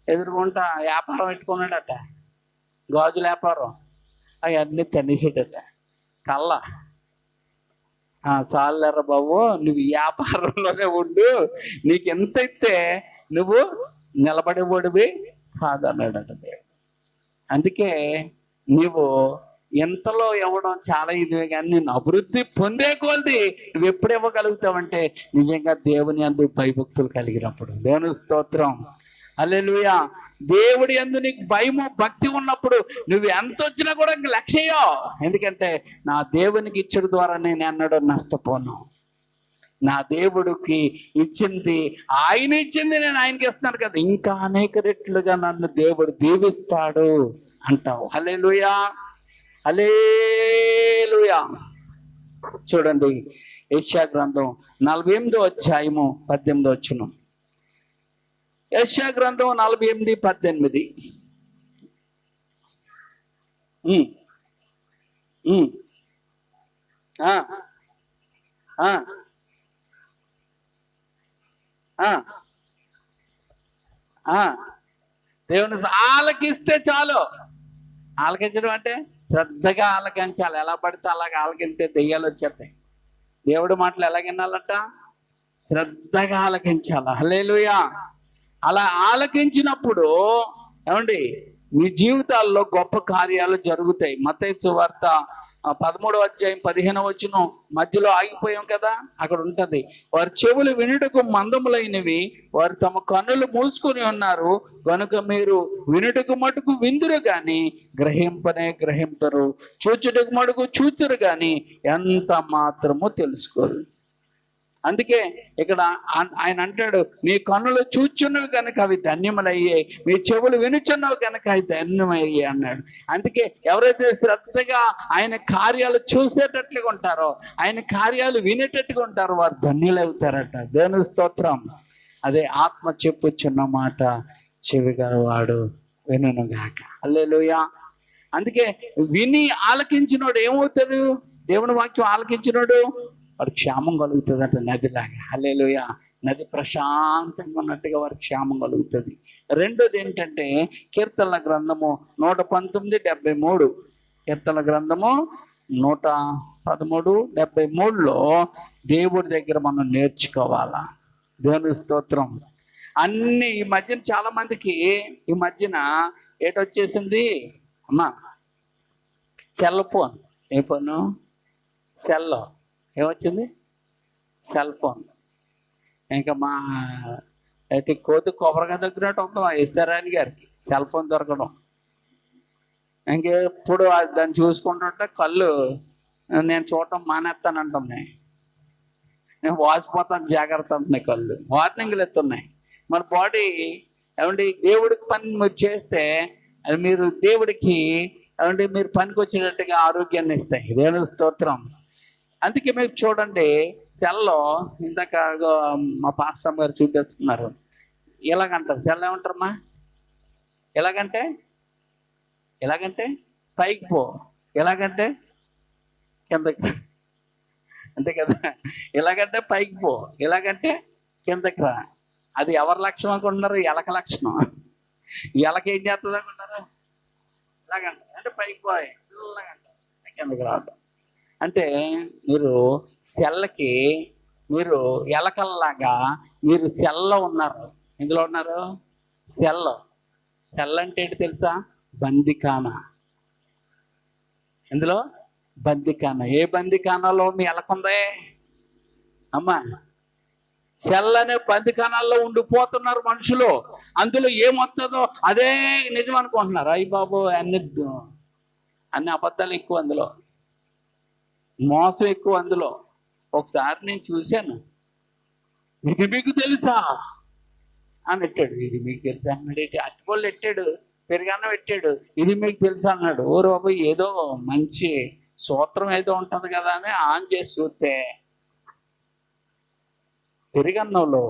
B: ఎదురుకుంటా వ్యాపారం పెట్టుకున్నాడట, గాజుల వ్యాపారం. అవన్నీ తినేసాడట. కళ్ళ చాలేరా బాబు, నువ్వు వ్యాపారంలోనే ఉండు, నీకు ఎంత ఇస్తే నువ్వు నిలబడేవాడివి కాదన్నాడట దేవుడు. అందుకే నీవు ఎంతలో ఇవ్వడం చాలా ఇదివే, కానీ నేను అభివృద్ధి పొందే కొలది నువ్వు ఎప్పుడు ఇవ్వగలుగుతావంటే నిజంగా దేవుని యందు భయభక్తులు కలిగినప్పుడు. దేవుని స్తోత్రం, హల్లెలూయా. దేవుడి యందు నీకు భయము భక్తి ఉన్నప్పుడు నువ్వు ఎంత వచ్చినా కూడా ఇంక లక్ష్యో. ఎందుకంటే నా దేవునికి ఇచ్చడం ద్వారా నేను ఎన్నడూ నష్టపోను. నా దేవుడికి ఇచ్చింది ఆయన ఇచ్చింది నేను ఆయనకి ఇస్తున్నాను కదా, ఇంకా అనేక రెట్లుగా నన్ను దేవుడు దీవిస్తాడు అంటావు. హల్లెలూయా, హల్లెలూయా. చూడండి, యెషయా గ్రంథం 48వ అధ్యాయము 18వ వచనం. యెషయా గ్రంథం 48:18. దేవుని ఆలకిస్తే చాలు. ఆలకించడం అంటే శ్రద్ధగా ఆలకించాలి. ఎలా పడితే అలాగే ఆలకింతే దెయ్యాలు వచ్చేస్తాయి. దేవుడి మాటలు ఎలా వినాలంట? శ్రద్ధగా ఆలకించాలి. హల్లెలూయా. అలా ఆలకించినప్పుడు ఏమండి మీ జీవితాల్లో గొప్ప కార్యాలు జరుగుతాయి. మత్తయి సువార్త 13వ అధ్యాయం 15వ వచనం మధ్యలో ఆగిపోయాం కదా, అక్కడ ఉంటది. వారి చెవులు వినుటకు మందములైనవి, వారు తమ కన్నులు మూసుకొని ఉన్నారు కనుక మీరు వినుటకు మటుకు విందురు గాని గ్రహింపనే గ్రహింపరు, చూచుటకు మటుకు చూతురు గాని ఎంత మాత్రము తెలుసుకోరు. అందుకే ఇక్కడ ఆయన అంటాడు, మీ కన్నులు చూచున్నవి కనుక అవి ధన్యములయ్యాయి, మీ చెవులు వినుచున్నవి కనుక అవి ధన్యమయ్యాయి అన్నాడు. అందుకే ఎవరైతే శ్రద్ధగా ఆయన కార్యాలు చూసేటట్లుగా ఉంటారో, ఆయన కార్యాలు వినేటట్టుగా ఉంటారో వారు ధన్యులవుతారట. దేవుని స్తోత్రం. అదే ఆత్మ చెప్పుచున్న మాట చెవిగలవాడు వినుగాక. హల్లెలూయా. అందుకే విని ఆలకించినోడు ఏమవుతాడు? దేవుని వాక్యం ఆలకించినోడు వారికి క్షేమం కలుగుతుందట, నదిలాగా. హల్లెలూయా. నది ప్రశాంతంగా ఉన్నట్టుగా వారికి క్షేమం కలుగుతుంది. రెండోది ఏంటంటే కీర్తనల గ్రంథము 119:73. కీర్తనల గ్రంథము 113:73లో దేవుడి దగ్గర మనం నేర్చుకోవాలా. దేవుని స్తోత్రం. అన్ని ఈ మధ్యన చాలా మందికి ఈ మధ్యన ఏటొచ్చేసింది అమ్మా, సెల్ ఫోన్. ఏ ఫోను? సెల్లో ఏమొచ్చింది? Cell phone. ఇంకా మా అయితే కోతి కొబ్బరిగా దొరికినట్టు ఉంటాం ఇస్తారాని గారికి సెల్ ఫోన్ దొరకడం. ఇంకెప్పుడు దాన్ని చూసుకుంటుంటే కళ్ళు నేను చూడటం మానేస్తానంటుంది. నేను వాసిపోతాను జాగ్రత్త అంటున్నాయి కళ్ళు, వార్నింగ్లు ఎత్తున్నాయి. మన బాడీ ఏమండి దేవుడికి పని మీరు చేస్తే అది మీరు దేవుడికి ఏమండి మీరు పనికి వచ్చేటట్టుగా ఆరోగ్యాన్ని ఇస్తాయి. దేవుని స్తోత్రం. అందుకే మీరు చూడండి సెల్లో ఇందాక మా పాస్టర్ గారు చూపిస్తున్నారు. ఎలాగంటారు సెల్ ఏమంటారమ్మా? ఎలాగంటే పైకి పో, ఎలాగంటే కిందకి, అంతే కదా. ఎలాగంటే పైకి పో, ఎలాగంటే కిందకి రా. అది ఎవరి లక్షణం అనుకుంటున్నారు? ఎలక లక్షణం. ఎలక ఏం చేస్తుంది అనుకుంటారు? ఇలాగంట అంటే పైకి పోయి ఇలాగంట కిందకి రావడం. అంటే మీరు సెల్లకి మీరు ఎలకల్లాగా మీరు సెల్లో ఉన్నారు. ఎందులో ఉన్నారు? సెల్ అంటే ఏంటి తెలుసా? బందిఖానా. ఎందులో? బందిఖానా. ఏ బందిఖానాలో మీ ఎలకుందే అమ్మా? సెల్ అనే బందిఖానాల్లో ఉండిపోతున్నారు మనుషులు. అందులో ఏమొస్తుందో అదే నిజం అనుకుంటున్నారు. అయ్యి బాబు అన్ని అబద్ధాలు ఎక్కువ, అందులో మోసం ఎక్కువ. అందులో ఒకసారి నేను చూశాను. ఇది మీకు తెలుసా అని ఎట్టాడు. ఇది మీకు తెలుసా అన్నాడు. అట్టుకోళ్ళు ఎట్టాడు. పెరుగన్నం పెట్టాడు. ఇది మీకు తెలుసు అన్నాడు. ఓ బాబు ఏదో మంచి సూత్రం ఏదో ఉంటుంది కదా అని ఆన్ చేసి చూస్తే పెరుగన్నంలో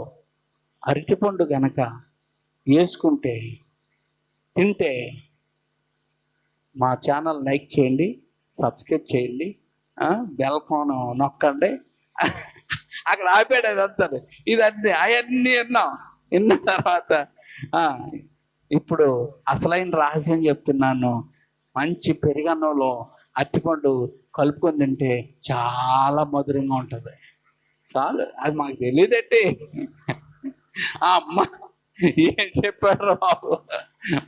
B: అరటిపండు గనక వేసుకుంటే తింటే, మా ఛానల్ లైక్ చేయండి, సబ్స్క్రైబ్ చేయండి, బెల్ ఫోన్ నొక్కండి. అక్కడ ఆపాడు అదంతా. ఇదన్నీ అవన్నీ విన్న తర్వాత ఇప్పుడు అసలైన రహస్యం చెప్తున్నాను. మంచి పెరుగన్నంలో అరటిపండు కలుపుకొని తింటే చాలా మధురంగా ఉంటుంది. చాలు, అది మాకు తెలియదండి. ఆ అమ్మ ఏం చెప్పారు బాబు,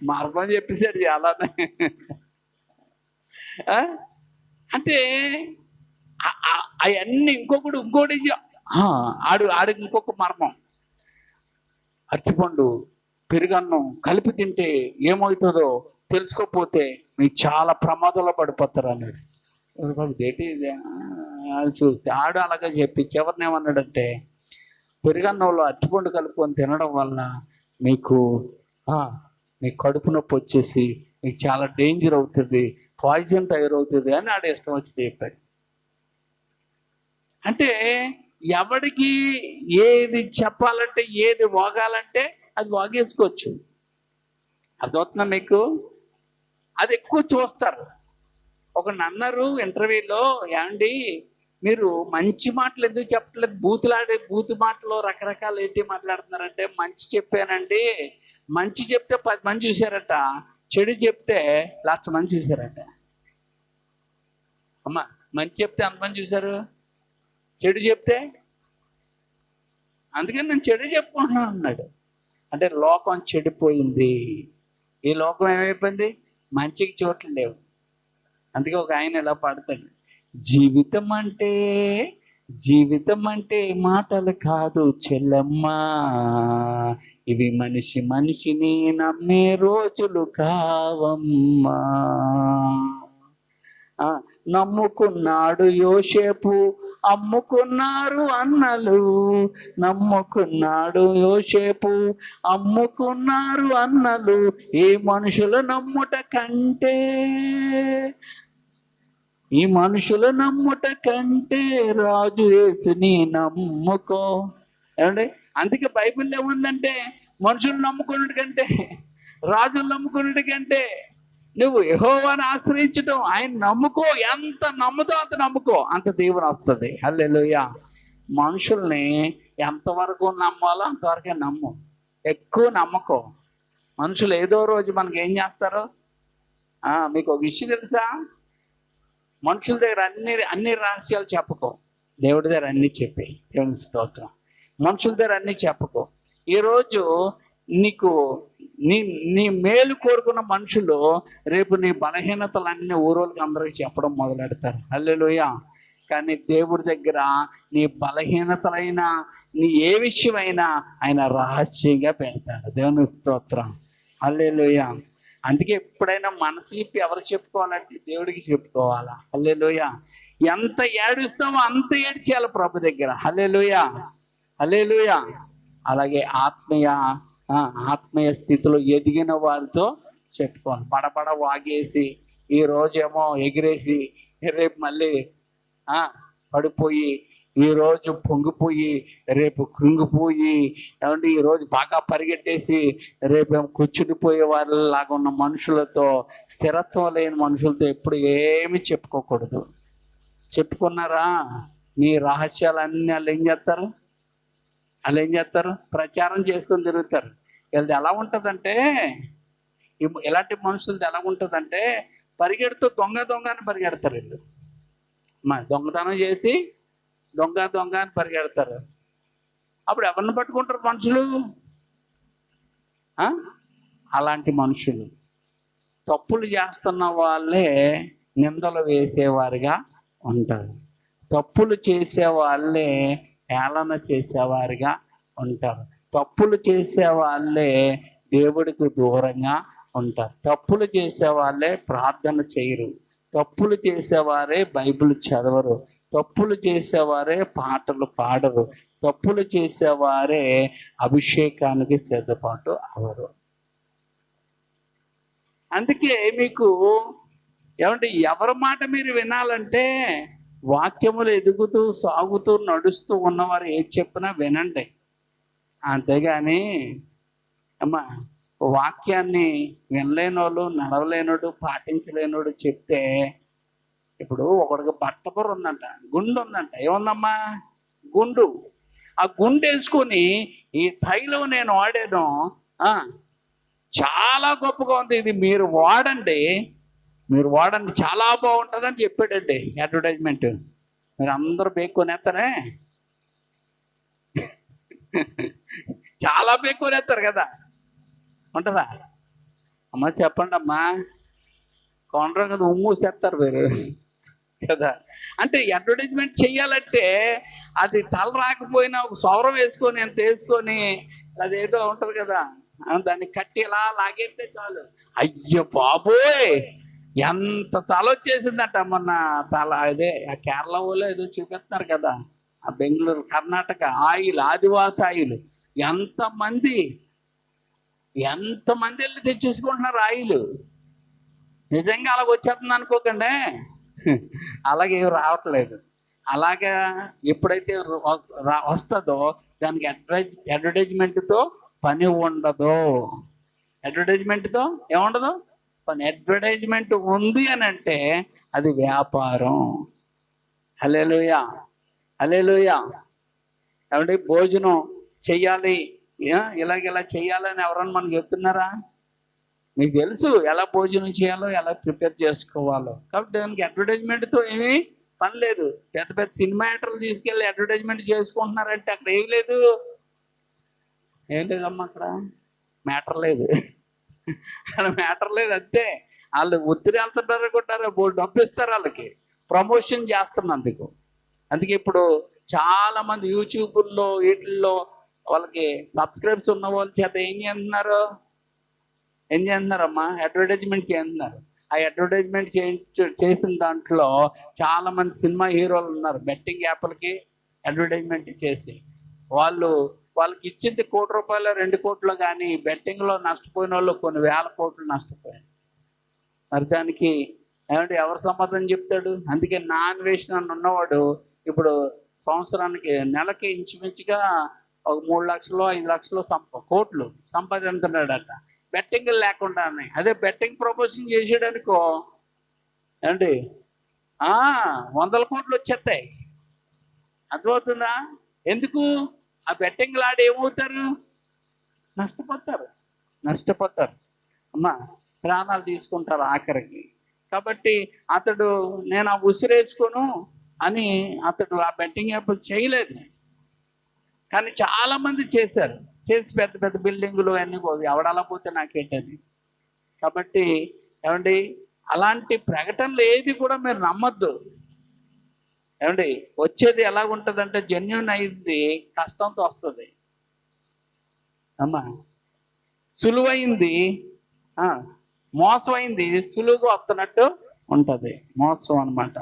B: మర్మం చెప్పేశాడు చాలానే. అంటే అవన్నీ ఇంకోటి ఆడికి ఇంకొక మర్మం. అరటిపండు పెరుగన్నం కలిపి తింటే ఏమవుతుందో తెలుసుకోకపోతే మీకు చాలా ప్రమాదంలో పడిపోతారు అన్నాడు. ఏంటి అది చూస్తే ఆడు అలాగే చెప్పి చివరిని ఏమన్నాడంటే, పెరుగన్నంలో అరటిపండు కలుపుకొని తినడం వల్ల మీకు కడుపు నొప్పి వచ్చేసి మీకు చాలా డేంజర్ అవుతుంది, పాయిజన్ తయారవుతుంది అని ఆడ ఇష్టం వచ్చి చెప్పాడు. అంటే ఎవడికి ఏది చెప్పాలంటే, ఏది వాగాలంటే అది వాగేసుకోవచ్చు. అర్థమవుతుందా మీకు? అది ఎక్కువ చూస్తారు. ఒకడు అన్నారు ఇంటర్వ్యూలో, ఏమండి మీరు మంచి మాటలు ఎందుకు చెప్పట్లేదు, బూతు మాటలు రకరకాలు ఏంటి మాట్లాడుతున్నారంటే, మంచి చెప్పానండి, మంచి చెప్తే 10 మంది చూశారట, చెడు చెప్తే 1,00,000 మంది చూశారట. అమ్మా, మంచి చెప్తే ఎంతమంది చూశారు, చెడు చెప్తే? అందుకని నేను చెడు చెప్పుకుంటున్నాను అన్నాడు. అంటే లోకం చెడిపోయింది. ఈ లోకం ఏమైపోయింది, మంచికి చోట్లు లేవు. అందుకే ఒక ఆయన ఇలా పాడతాడు, జీవితం అంటే మాటలు కాదు చెల్లమ్మా, ఇవి మనిషిని నమ్మే రోజులు కావమ్మా. నమ్ముకున్నాడు యోసేపు, అమ్ముకున్నారు అన్నలు. నమ్ముకున్నాడు యోసేపు, అమ్ముకున్నారు అన్నలు. ఈ మనుషుల నమ్ముట కంటే రాజు యేసుని నమ్ముకో. ఏమండి? అందుకే బైబిల్ ఏముందంటే, మనుషులు నమ్ముకున్నట్టు కంటే, రాజులు నమ్ముకున్నట్టు కంటే నువ్వు యెహోవాను ఆశ్రయించడం, ఆయన నమ్ముకో. ఎంత నమ్ముతో అంత నమ్ముకో, అంత దీవెన వస్తుంది. హల్లెలూయా. మనుషుల్ని ఎంతవరకు నమ్మాలో అంతవరకే నమ్ము, ఎక్కువ నమ్మకో. మనుషులు ఏదో రోజు మనకి ఏం చేస్తారు? మీకు ఒక విషయం తెలుసా? మనుషుల దగ్గర అన్ని రహస్యాలు చెప్పుకో, దేవుడి దగ్గర అన్నీ చెప్పి. దేవుని స్తోత్రం. మనుషుల దగ్గర అన్నీ చెప్పుకో. ఈరోజు నీకు నీ మేలు కోరుకున్న మనుషులు రేపు నీ బలహీనతలన్నీ ఊరోళ్ళకి అందరికీ చెప్పడం మొదలెడతారు. హల్లెలూయా. కానీ దేవుడి దగ్గర నీ బలహీనతలైనా, నీ ఏ విషయమైనా ఆయన రహస్యంగా పెడతాడు. దేవుని స్తోత్రం. హల్లెలూయా. అందుకే ఎప్పుడైనా మనసు ఇప్పి ఎవరు చెప్పుకోవాలంటే దేవుడికి చెప్పుకోవాలా. హల్లెలూయా. ఎంత ఏడుస్తామో అంత ఏడ్చేయాలి ప్రభు దగ్గర. హల్లెలూయా, హల్లెలూయా. అలాగే ఆత్మీయ స్థితిలో ఎదిగిన వారితో చెప్పుకోవాలి. బడబడ వాగేసి ఈ రోజేమో ఎగిరేసి రేపు మళ్ళీ పడిపోయి, ఈరోజు పొంగిపోయి రేపు కృంగిపోయి, ఏమంటే ఈరోజు బాగా పరిగెట్టేసి రేపేమో కూర్చుండిపోయే వాళ్ళలాగా ఉన్న మనుషులతో, స్థిరత్వం లేని మనుషులతో ఎప్పుడు ఏమి చెప్పుకోకూడదు. చెప్పుకున్నారా మీ రహస్యాలన్నీ వాళ్ళు ఏం చేస్తారు? ప్రచారం చేసుకొని తిరుగుతారు. వీళ్ళది ఎలా ఉంటుందంటే, ఇలాంటి మనుషులది ఎలా ఉంటుందంటే, పరిగెడుతూ దొంగ అని పరిగెడతారు. వీళ్ళు దొంగతనం చేసి దొంగ అని పరిగెడతారు. అప్పుడు ఎవరిని పట్టుకుంటారు మనుషులు? అలాంటి మనుషులు తప్పులు చేస్తున్న వాళ్ళే నిందలు వేసేవారుగా ఉంటారు. తప్పులు చేసే వాళ్ళే హేళన చేసేవారుగా ఉంటారు. తప్పులు చేసే వాళ్ళే దేవుడికి దూరంగా ఉంటారు. తప్పులు చేసే వాళ్ళే ప్రార్థన చేయరు. తప్పులు చేసేవారే బైబిల్ చదవరు. తప్పులు చేసేవారే పాటలు పాడరు. తప్పులు చేసేవారే అభిషేకానికి సిద్ధపాటు అవరు. అందుకే మీకు ఏమంటే ఎవరి మాట మీరు వినాలంటే వాక్యములు ఎదుగుతూ సాగుతూ నడుస్తూ ఉన్నవారు ఏది చెప్పినా వినండి. అంతేగాని అమ్మా వాక్యాన్ని వినలేనోళ్ళు, నడవలేనోడు, పాటించలేనోడు చెప్తే, ఇప్పుడు ఒకడికి బట్టబుర్ర ఉందంట, గుండు ఉందంట, ఏముందమ్మా గుండు. ఆ గుండు వేసుకొని ఈ తైలం నేను వాడాను, చాలా గొప్పగా ఉంది, ఇది మీరు వాడండి చాలా బాగుంటుందని చెప్పాడండి అడ్వర్టైజ్మెంట్. మీరు అందరూ బేక్కొనేస్తారే, చాలా బేక్కొనేస్తారు కదా, ఉంటుందా అమ్మా? చెప్పండి అమ్మా, కొనరు కదా, ఉమ్మూసేస్తారు మీరు కదా. అంటే అడ్వర్టైజ్మెంట్ చెయ్యాలంటే అది తల రాకపోయినా ఒక సౌరం వేసుకొని ఎంత వేసుకొని అదేదో ఉంటుంది కదా, దాన్ని కట్టి ఇలా లాగేస్తే చాలు, అయ్యో బాబోయ్ ఎంత తల వచ్చేసిందట. మొన్న తల అదే ఆ కేరళ వాళ్ళు ఏదో చూపిస్తున్నారు కదా, ఆ బెంగళూరు కర్ణాటక ఆయిల్, ఆదివాసి ఆయిల్, ఎంతమంది వెళ్ళి తెచ్చేసుకుంటున్నారు ఆయిల్. నిజంగా అలాగ వచ్చేస్తుంది అనుకోకండి, అలాగే ఏమి రావట్లేదు. అలాగా ఎప్పుడైతే వస్తుందో దానికి అడ్వర్టైజ్మెంట్తో పని ఉండదు. అడ్వర్టైజ్మెంట్తో ఏముండదు పని. అడ్వర్టైజ్మెంట్ ఉంది అని అంటే అది వ్యాపారం. హల్లెలూయా, హల్లెలూయా. కాబట్టి భోజనం చెయ్యాలి, ఇలా చెయ్యాలని ఎవరన్నా మనకు చెప్తున్నారా? మీకు తెలుసు ఎలా భోజనం చేయాలో, ఎలా ప్రిపేర్ చేసుకోవాలో. కాబట్టి దానికి అడ్వర్టైజ్మెంట్తో ఏమీ పని లేదు. పెద్ద పెద్ద సినిమా యాక్టర్లు తీసుకెళ్ళి అడ్వర్టైజ్మెంట్ చేసుకుంటున్నారంటే అక్కడ ఏం లేదు, ఏం లేదమ్మా, అక్కడ మ్యాటర్ లేదు, అక్కడ మ్యాటర్ లేదు. అంతే, వాళ్ళు ఒత్తిడి వెళ్తుంటారు కొట్టారు, డబ్బు ఇస్తారు వాళ్ళకి, ప్రమోషన్ చేస్తున్నందుకు. అందుకే ఇప్పుడు చాలా మంది యూట్యూబ్లో వీటిల్లో వాళ్ళకి సబ్స్క్రైబ్స్ ఉన్న వాళ్ళ చేత ఏం చేస్తున్నారమ్మా, అడ్వర్టైజ్మెంట్ చేస్తున్నారు. ఆ అడ్వర్టైజ్మెంట్ చేసిన దాంట్లో చాలా మంది సినిమా హీరోలు ఉన్నారు, బెట్టింగ్ యాప్లకి అడ్వర్టైజ్మెంట్ చేసి వాళ్ళకి ఇచ్చింది ₹1 2 కోట్లు, కానీ బెట్టింగ్లో నష్టపోయిన వాళ్ళు కొన్ని వేల కోట్లు నష్టపోయారు. మరి దానికి ఏమంటే ఎవరు సమాధానం చెప్తాడు? అందుకే నాన్ వేషన్ అని ఉన్నవాడు ఇప్పుడు సంవత్సరానికి నెలకి ఇంచుమించుగా ఒక 3 లక్షలు 5 లక్షలు కోట్లు సంపాదించుతున్నాడట, బెట్టింగ్ లేకుండానే. అదే బెట్టింగ్ ప్రమోషన్ చేసేయడానికో ఏమండి 100 కోట్లు వచ్చేస్తాయి. అర్థమవుతుందా? ఎందుకు? ఆ బెట్టింగ్లు ఆడి ఏమవుతారు? నష్టపోతారు అమ్మా, ప్రాణాలు తీసుకుంటారు ఆఖరికి. కాబట్టి అతడు నేను ఆ ఉసిరేసుకోను అని అతడు ఆ బెట్టింగ్ యాప్ చేయలేదు, కానీ చాలా మంది చేశారు. చేసి పెద్ద పెద్ద బిల్డింగులు అన్నీ ఎవడలా పోతే నాకేంటది. కాబట్టి ఏమండి, అలాంటి ప్రకటనలు ఏది కూడా మీరు నమ్మద్దు. ఏమండి, వచ్చేది ఎలాగుంటుందంటే జెన్యున్ అయింది కష్టంతో వస్తుంది అమ్మా, సులువైంది మోసమైంది సులువుగా వస్తున్నట్టు ఉంటుంది. మోసం అనమాట.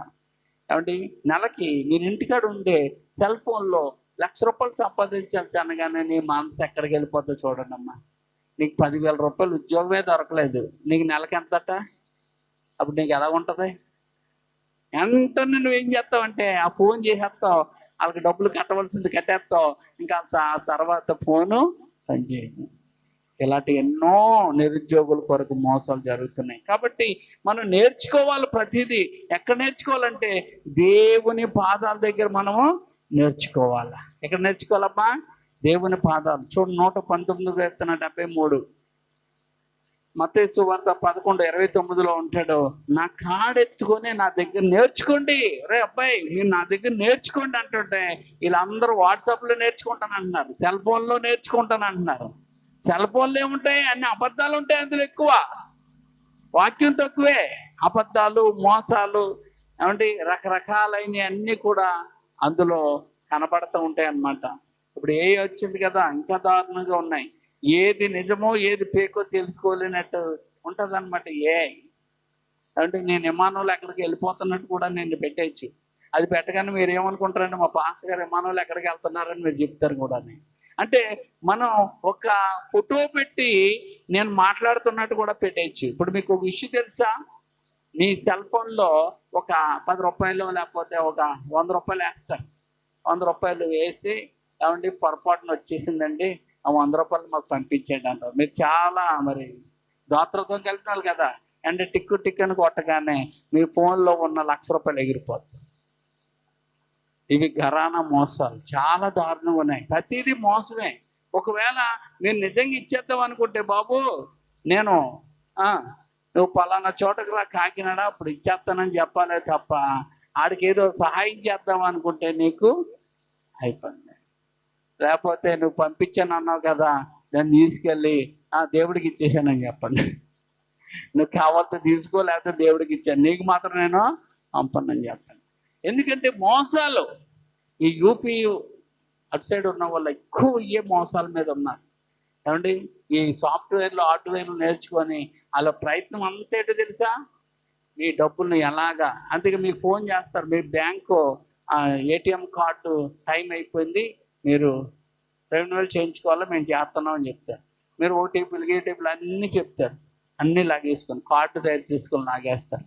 B: ఏమండి, నెలకి మీరు ఇంటికాడ ఉండే సెల్ ఫోన్లో ₹1,00,000 సంపాదించాలి అనగానే నీ మనసు ఎక్కడికి వెళ్ళిపోద్దో చూడండి అమ్మా. నీకు ₹10,000 ఉద్యోగమే దొరకలేదు, నీకు నెలకి ఎంతట? అప్పుడు నీకు ఎలా ఉంటుంది? వెంటనే నువ్వేం చేస్తావంటే ఆ ఫోన్ చేసేస్తావు, వాళ్ళకి డబ్బులు కట్టవలసింది కట్టేస్తావు, ఇంకా ఆ తర్వాత ఫోను పనిచేయదు. ఇలాంటి ఎన్నో నిరుద్యోగుల కొరకు మోసాలు జరుగుతున్నాయి. కాబట్టి మనం నేర్చుకోవాలి ప్రతిదీ. ఎక్కడ నేర్చుకోవాలంటే దేవుని పాదాల దగ్గర మనము నేర్చుకోవాలి. ఎక్కడ నేర్చుకోవాలమ్మా? దేవుని పాదాలు. చూడు 119:73 మత్తయి సువార్త 11:29 ఉంటాడు. నా కాడెత్తుకొని నా దగ్గర నేర్చుకోండి. రే అబ్బాయి, మీరు నా దగ్గర నేర్చుకోండి అంటుంటే వీళ్ళందరూ వాట్సాప్లో నేర్చుకుంటాను అంటున్నారు, సెల్ ఫోన్లో నేర్చుకుంటాను అంటున్నారు. సెల్ ఫోన్లు ఏముంటాయి? అన్ని అబద్ధాలు ఉంటాయి అందులో, ఎక్కువ వాక్యం తక్కువే. అబద్ధాలు, మోసాలు, ఏమంటే రకరకాలైన అన్నీ కూడా అందులో కనపడుతూ ఉంటాయి అన్నమాట. ఇప్పుడు ఏ వచ్చింది కదా, ఇంకా దారుణంగా ఉన్నాయి. ఏది నిజమో ఏది ఫేకో తెలుసుకోలేనట్టు ఉంటుంది అనమాట. అంటే నేను విమానంలో ఎక్కడికి వెళ్ళిపోతున్నట్టు కూడా నేను పెట్టేయచ్చు. అది పెట్టగానే మీరు ఏమనుకుంటారంటే మా పాస్టర్ గారు విమానంలో ఎక్కడికి వెళ్తున్నారని మీరు చెప్తారు కూడా. అంటే మనం ఒక ఫోటో పెట్టి నేను మాట్లాడుతున్నట్టు కూడా పెట్టేయచ్చు. ఇప్పుడు మీకు ఒక ఇష్యూ తెలుసా? మీ సెల్ ఫోన్లో ఒక 10 రూపాయలు లేకపోతే ఒక 100 రూపాయలు వేస్తారు. 100 రూపాయలు వేసి ఏమండి పొరపాటున వచ్చేసిందండి, ఆ 100 రూపాయలు మాకు పంపించండి అంటారు. మీరు చాలా మరి దోత్రతో వెళ్తున్నారు కదా, అంటే టిక్కు అని కొట్టగానే మీ ఫోన్లో ఉన్న 1,00,000 రూపాయలు ఎగిరిపోతుంది. ఇవి ఘరానా మోసాలు చాలా దారుణంగా ఉన్నాయి. ప్రతిదీ మోసమే. ఒకవేళ నేను నిజంగా ఇచ్చేద్దాం అనుకుంటే, బాబు నేను నువ్వు పలానా చోటకు రా కాకినాడ, అప్పుడు ఇచ్చేస్తానని చెప్పాలే తప్ప ఆడికి ఏదో సహాయం చేద్దాం అనుకుంటే నీకు అయిపోయింది. లేకపోతే నువ్వు పంపించాను అన్నావు కదా, దాన్ని తీసుకెళ్ళి దేవుడికి ఇచ్చేసానని చెప్పండి. నువ్వు కావాలంటే తీసుకో, లేకపోతే దేవుడికి ఇచ్చాను, నీకు మాత్రం నేను పంపనని చెప్పండి. ఎందుకంటే మోసాలు ఈ యూపీ అటు సైడ్ ఉన్న వాళ్ళు ఎక్కువ ఏ మోసాల మీద ఉన్నారు. ఏమండి ఈ సాఫ్ట్వేర్లు హార్డ్వేర్లు నేర్చుకొని వాళ్ళ ప్రయత్నం అంతేటో తెలుసా, మీ డబ్బుల్ని ఎలాగా, అందుకే మీకు ఫోన్ చేస్తారు, మీ బ్యాంకు ఏటీఎం కార్డు టైం అయిపోయింది, మీరు రెన్యువల్ చేయించుకోవాలో మేము చేస్తున్నాం అని చెప్తారు. మీరు ఓటీపీలు అన్నీ చెప్తారు, అన్నీ లాగేసుకొని కార్డు తయారు తీసుకొని లాగేస్తారు.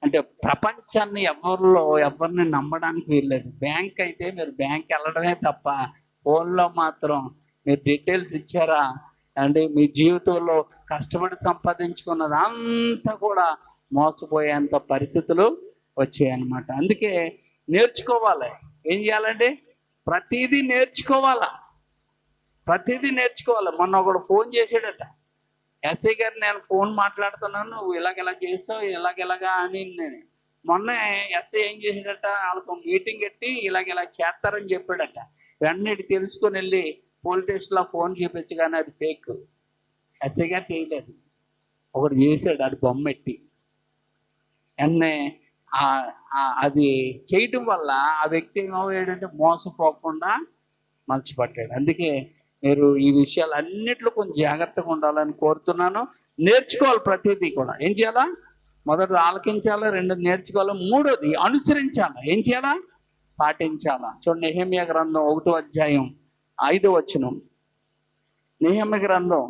B: అంటే ప్రపంచాన్ని ఎవరిని నమ్మడానికి వీల్లేదు. బ్యాంక్ అయితే మీరు బ్యాంక్ వెళ్ళడమే తప్ప ఫోన్లో మాత్రం మీరు డీటెయిల్స్ ఇచ్చారా అండి, మీ జీవితంలో కష్టపడి సంపాదించుకున్నది అంతా కూడా మోసపోయేంత పరిస్థితులు వచ్చాయన్నమాట. అందుకే నేర్చుకోవాలి. ఏం చేయాలండి? ప్రతిదీ నేర్చుకోవాలా, ప్రతిదీ నేర్చుకోవాలి. మొన్న ఒకడు ఫోన్ చేసాడట, ఎస్ఐ గారు నేను ఫోన్ మాట్లాడుతున్నాను, నువ్వు ఇలాగెలా చేస్తావు ఇలాగెలాగా అని. నేను మొన్న ఎస్ఐ ఏం చేసాడట, వాళ్ళకు మీటింగ్ పెట్టి ఇలాగెలా చేస్తారని చెప్పాడట. వెంటనే తెలుసుకొని వెళ్ళి పోలీస్ స్టేషన్లో ఫోన్ చూపించి, కానీ అది ఫేక్. ఎస్ఐ గారు చేయలేదు, ఒకటి చేశాడు, అది బొమ్మ పెట్టి. వెంటనే అది చేయటం వల్ల ఆ వ్యక్తి ఏమయ్యాడంటే మోసపోకుండా మర్చిపట్టాడు. అందుకే మీరు ఈ విషయాలు అన్నిట్లో కొంచెం జాగ్రత్తగా ఉండాలని కోరుతున్నాను. నేర్చుకోవాలి ప్రతిదీ కూడా. ఏం చేయాలా? మొదటి ఆలకించాలా, రెండోది నేర్చుకోవాలి, మూడోది అనుసరించాలా. ఏం చేయాలా? పాటించాలా. చూడండి, నెహెమ్యా గ్రంథం 1వ అధ్యాయం 5వ వచనం. నెహెమ్యా గ్రంథం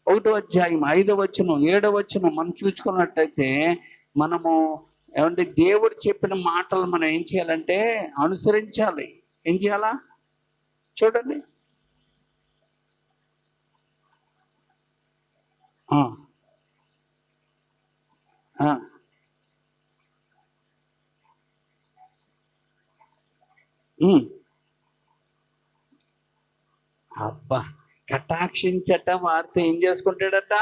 B: 1వ అధ్యాయం 5వ వచనం 7వ వచనం మనం చూసుకున్నట్టయితే, మనము ఏమంటే దేవుడు చెప్పిన మాటలు మనం ఏం చేయాలంటే అనుసరించాలి. ఏం చేయాలా? చూడండి, అబ్బా కటాక్షించట, వారితో ఏం చేసుకుంటాడట?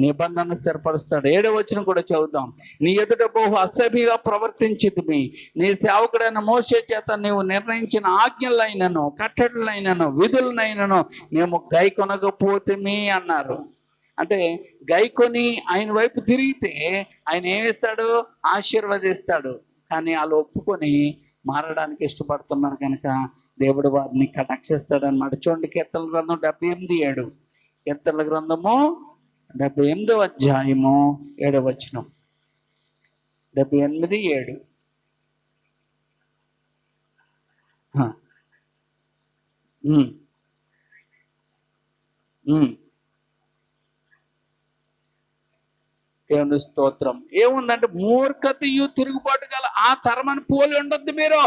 B: నిబంధన స్థిరపరుస్తాడు. 7వ వచనం కూడా చదువుదాం. నీ ఎదుట బహు అసభ్యంగా ప్రవర్తించితిమి, నీ సేవకుడైన మోషే చేత నీవు నిర్ణయించిన ఆజ్ఞలైనను కట్టడలైనను విధులనైనను మేము గైకొనకపోతిమి అన్నారు. అంటే గైకొని ఆయన వైపు తిరిగితే ఆయన ఏమిస్తాడు? ఆశీర్వదిస్తాడు. కానీ వాళ్ళు ఒప్పుకొని మారడానికి ఇష్టపడుతున్నారు కనుక దేవుడు వారిని కటాక్షిస్తాడు అన్నమాట. చూడండి, కీర్తనల గ్రంథం 78:7. కీర్తనల గ్రంథము 78వ అధ్యాయము 7వ వచనం. 78:7. దేవుని స్తోత్రం. ఏముందంటే మూర్ఖతయు తిరుగుబాటు గల ఆ తరమని పోలి ఉండొద్దు మీరు.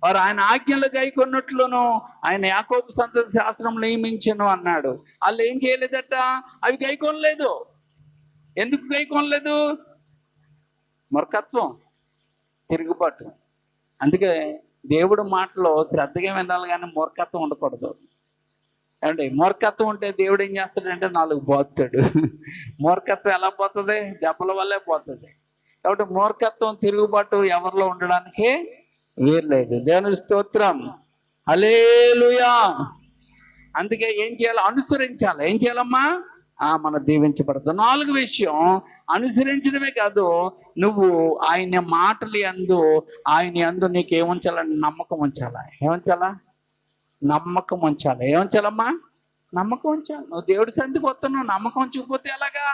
B: వారు ఆయన ఆజ్ఞలు గైకొన్నట్లును ఆయన యాకోబు సంతతి శాస్త్రం నియమించను అన్నాడు. వాళ్ళు ఏం చేయలేదట? అవి గైకొనలేదు. ఎందుకు గైకొనలేదు? మూర్ఖత్వం, తిరుగుబాటు. అందుకే దేవుడు మాటలో శ్రద్ధగా వినాలి, కానీ మూర్ఖత్వం ఉండకూడదు. ఏమండి, మూర్ఖత్వం ఉంటే దేవుడు ఏం చేస్తాడంటే 4 పోతాడు. మూర్ఖత్వం ఎలా పోతుంది? దెబ్బల వల్లే పోతుంది. కాబట్టి మూర్ఖత్వం, తిరుగుబాటు ఎవరిలో ఉండడానికి వీర్లేదు. దేవుని స్తోత్రం, హల్లెలూయా. అందుకే ఏం చేయాలి? అనుసరించాలి. ఏం చేయాలమ్మా? మన దీవించబడదు. 4వ విషయం, అనుసరించడమే కాదు, నువ్వు ఆయన మాటలు యందు ఆయన యందు నీకు ఏముంచాలని? నమ్మకం ఉంచాలా. ఏముంచాలా? నమ్మకం ఉంచాలి. ఏముంచాలమ్మా? నమ్మకం ఉంచాలి. నువ్వు దేవుడి సంధికి వస్తున్నావు, నమ్మకం ఉంచకపోతే ఎలాగా?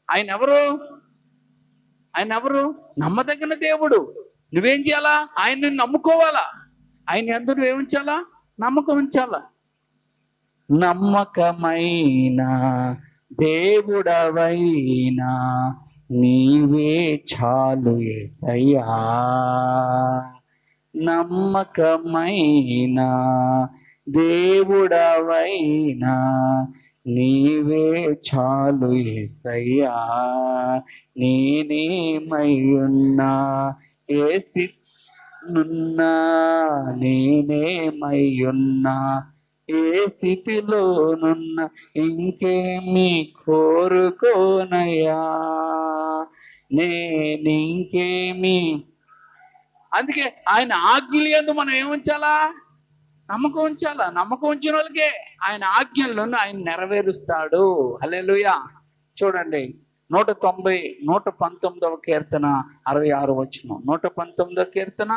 B: ఆయన ఎవరు? నమ్మదగిన దేవుడు. నువ్వేం చేయాలా? ఆయన్ని నమ్ముకోవాలా. ఆయన యందు నువ్వేముంచాలా? నమ్మకం ఉంచాలా. నమ్మకమైన దేవుడవైనా నీవే చాలు యేసయ్యా. నమ్మకమైన దేవుడవైనా నీవే చాలు యేసయ్యా. నేనేమై ఉన్నా ఏ స్థితినున్నా, నేనేమై ఉన్నా ఏ స్థితిలోనున్నా, ఇంకేమి కోరుకోనయ్యా, నేనింకేమి. అందుకే ఆయన ఆజ్ఞలు యందు మనం ఏముంచాలా? నమ్మకం ఉంచాలా. నమ్మకం ఉంచిన వాళ్ళకే ఆయన ఆజ్ఞలను ఆయన నెరవేరుస్తాడు. హల్లెలూయా. చూడండి 119వ కీర్తన 66వ వచనం. 119వ కీర్తన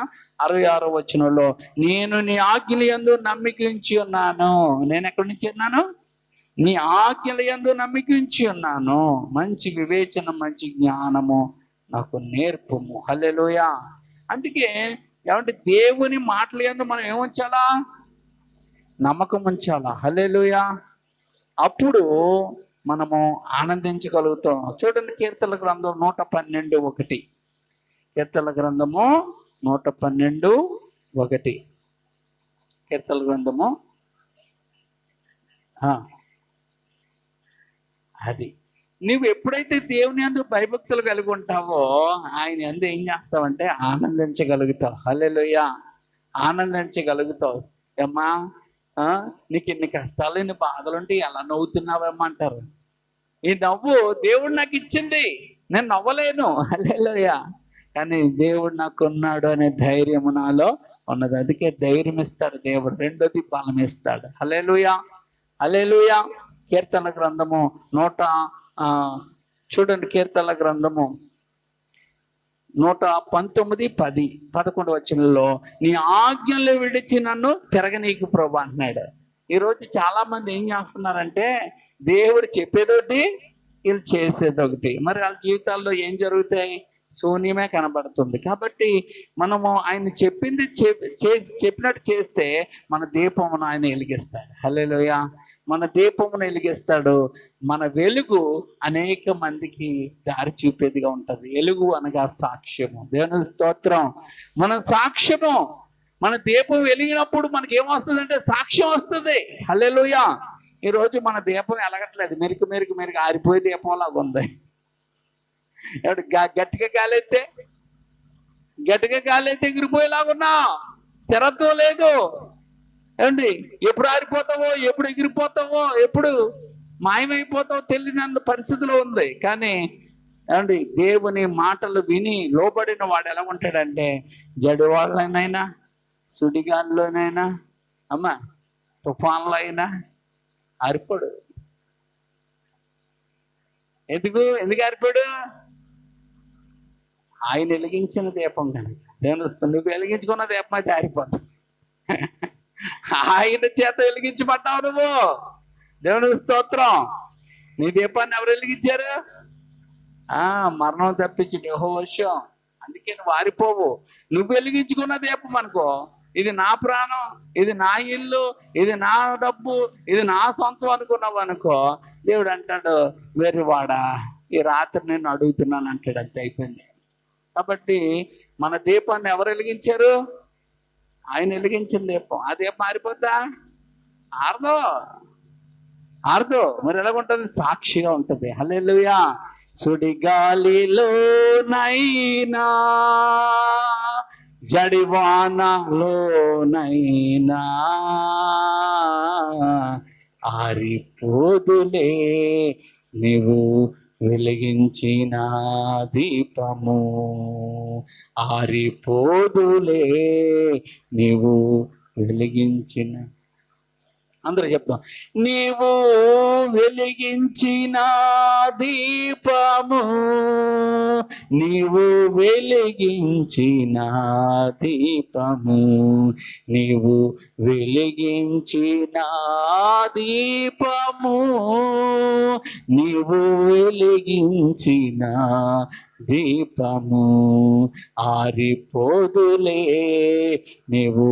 B: 66వ వచనంలో, నేను నీ ఆజ్ఞల యందు నమ్మిక ఉంచి ఉన్నాను. నేను ఎక్కడి నుంచి ఉన్నాను? నీ ఆజ్ఞల యందు నమ్మిక ఉంచి ఉన్నాను. మంచి వివేచన, మంచి జ్ఞానము నాకు నేర్పుము. హల్లెలూయా. అందుకే ఏమంటే దేవుని మాటల యందు మనం ఏముంచాలా? నమ్మకం ఉంచాలా. హల్లెలూయా. అప్పుడు మనము ఆనందించగలుగుతాం. చూడండి కీర్తనల గ్రంథం 112:1. కీర్తనల గ్రంథము 112:1. కీర్తనల గ్రంథము అది. నువ్వు ఎప్పుడైతే దేవుని యందు భయభక్తులు కలిగి ఉంటావో ఆయన యందు ఏం చేస్తావంటే ఆనందించగలుగుతావు. హల్లెలూయా. ఆనందించగలుగుతావు. అమ్మా నీకు ఇన్ని కష్టాలు, ఇన్ని బాధలుంటే ఎలా నవ్వుతున్నావేమ్మా అంటారు. ఈ నవ్వు దేవుడు నాకు ఇచ్చింది, నేను నవ్వలేను. హల్లెలూయా. కానీ దేవుడు నాకు ఉన్నాడు అనే ధైర్యం నాలో ఉన్నది. అందుకే ధైర్యం ఇస్తాడు దేవుడు. రెండోది బలం ఇస్తాడు. హల్లెలూయా. హల్లెలూయా. కీర్తన గ్రంథము చూడండి కీర్తన గ్రంథము 119:10-11 వచనంలో, నీ ఆజ్ఞలు విడిచి నన్ను తిరగనీకు ప్రభు అంటున్నాడు. ఈరోజు చాలా మంది ఏం చేస్తున్నారంటే దేవుడు చెప్పేదొకటి, వీళ్ళు చేసేదొకటి. మరి వాళ్ళ జీవితాల్లో ఏం జరుగుతాయి? శూన్యమే కనబడుతుంది. కాబట్టి మనము ఆయన చెప్పింది చెప్పినట్టు చేస్తే మన దీపమును ఆయన వెలిగిస్తాడు. హల్లెలూయా. మన దీపమును వెలిగిస్తాడు. మన వెలుగు అనేక మందికి దారి చూపేదిగా ఉంటుంది. వెలుగు అనగా సాక్ష్యము. దేవుని స్తోత్రం. మన సాక్ష్యము, మన దీపం వెలిగినప్పుడు మనకి ఏమొస్తుందంటే సాక్ష్యం వస్తుంది. హల్లెలూయా. ఈరోజు మన దీపం వెలగట్లేదు, మెరుగు ఆరిపోయే దీపంలాగా ఉంది. గట్టిగా గాలైతే ఎగిరిపోయేలాగున్నా, స్థిరత్వం లేదు. ఏమండి, ఎప్పుడు ఆరిపోతావో, ఎప్పుడు ఎగిరిపోతావో, ఎప్పుడు మాయమైపోతావో తెలియని పరిస్థితిలో ఉంది. కానీ ఏమండి, దేవుని మాటలు విని లోబడిన వాడు ఎలా ఉంటాడంటే, జడివాళ్ళనైనా, సుడిగాల్లోనైనా, తుఫాన్లో అయినా ఆరిపోడు. ఎందుకు ఆరిపోడు? ఆయన వెలిగించిన దీపం కనుక. నువ్వు వెలిగించుకున్న దీపం అయితే ఆరిపోతుంది. ఆయన చేత వెలిగించబడ్డావు నువ్వు. దేవుని స్తోత్రం. నీ దీపాన్ని ఎవరు వెలిగించారు? మరణం తప్పించి యెహోవా. అందుకే నువ్వు ఆరిపోవు. నువ్వు వెలిగించుకున్న దీపం అనుకో, ఇది నా ప్రాణం, ఇది నా ఇల్లు, ఇది నా డబ్బు, ఇది నా సొంతం అనుకున్నావు అనుకో, దేవుడు అంటాడు, వెర్రివాడా, ఈ రాత్రి నేను అడుగుతున్నాను అంటాడు. అంతే, అయిపోయింది. కాబట్టి మన దీపాన్ని ఎవరు వెలిగించారు? ఆయన వెలిగించిన దీపం. ఆ దీపం ఆరిపోద్దా? ఆరదో. మరి ఎలాగుంటుంది? సాక్షిగా ఉంటుంది. హల్లెలూయా. సుడిగాలిలోనైనా, జడివానలోనైనా ఆరిపోదులే నీవు వెలిగించిన దీపము, ఆరిపోదులే నీవు వెలిగించిన. అందరూ చెప్తాం, నీవు వెలిగించిన దీపము నీవు వెలిగించిన దీపము, నీవు వెలిగించిన దీపము, నీవు వెలిగించిన దీపము ఆరిపోదులే, నీవు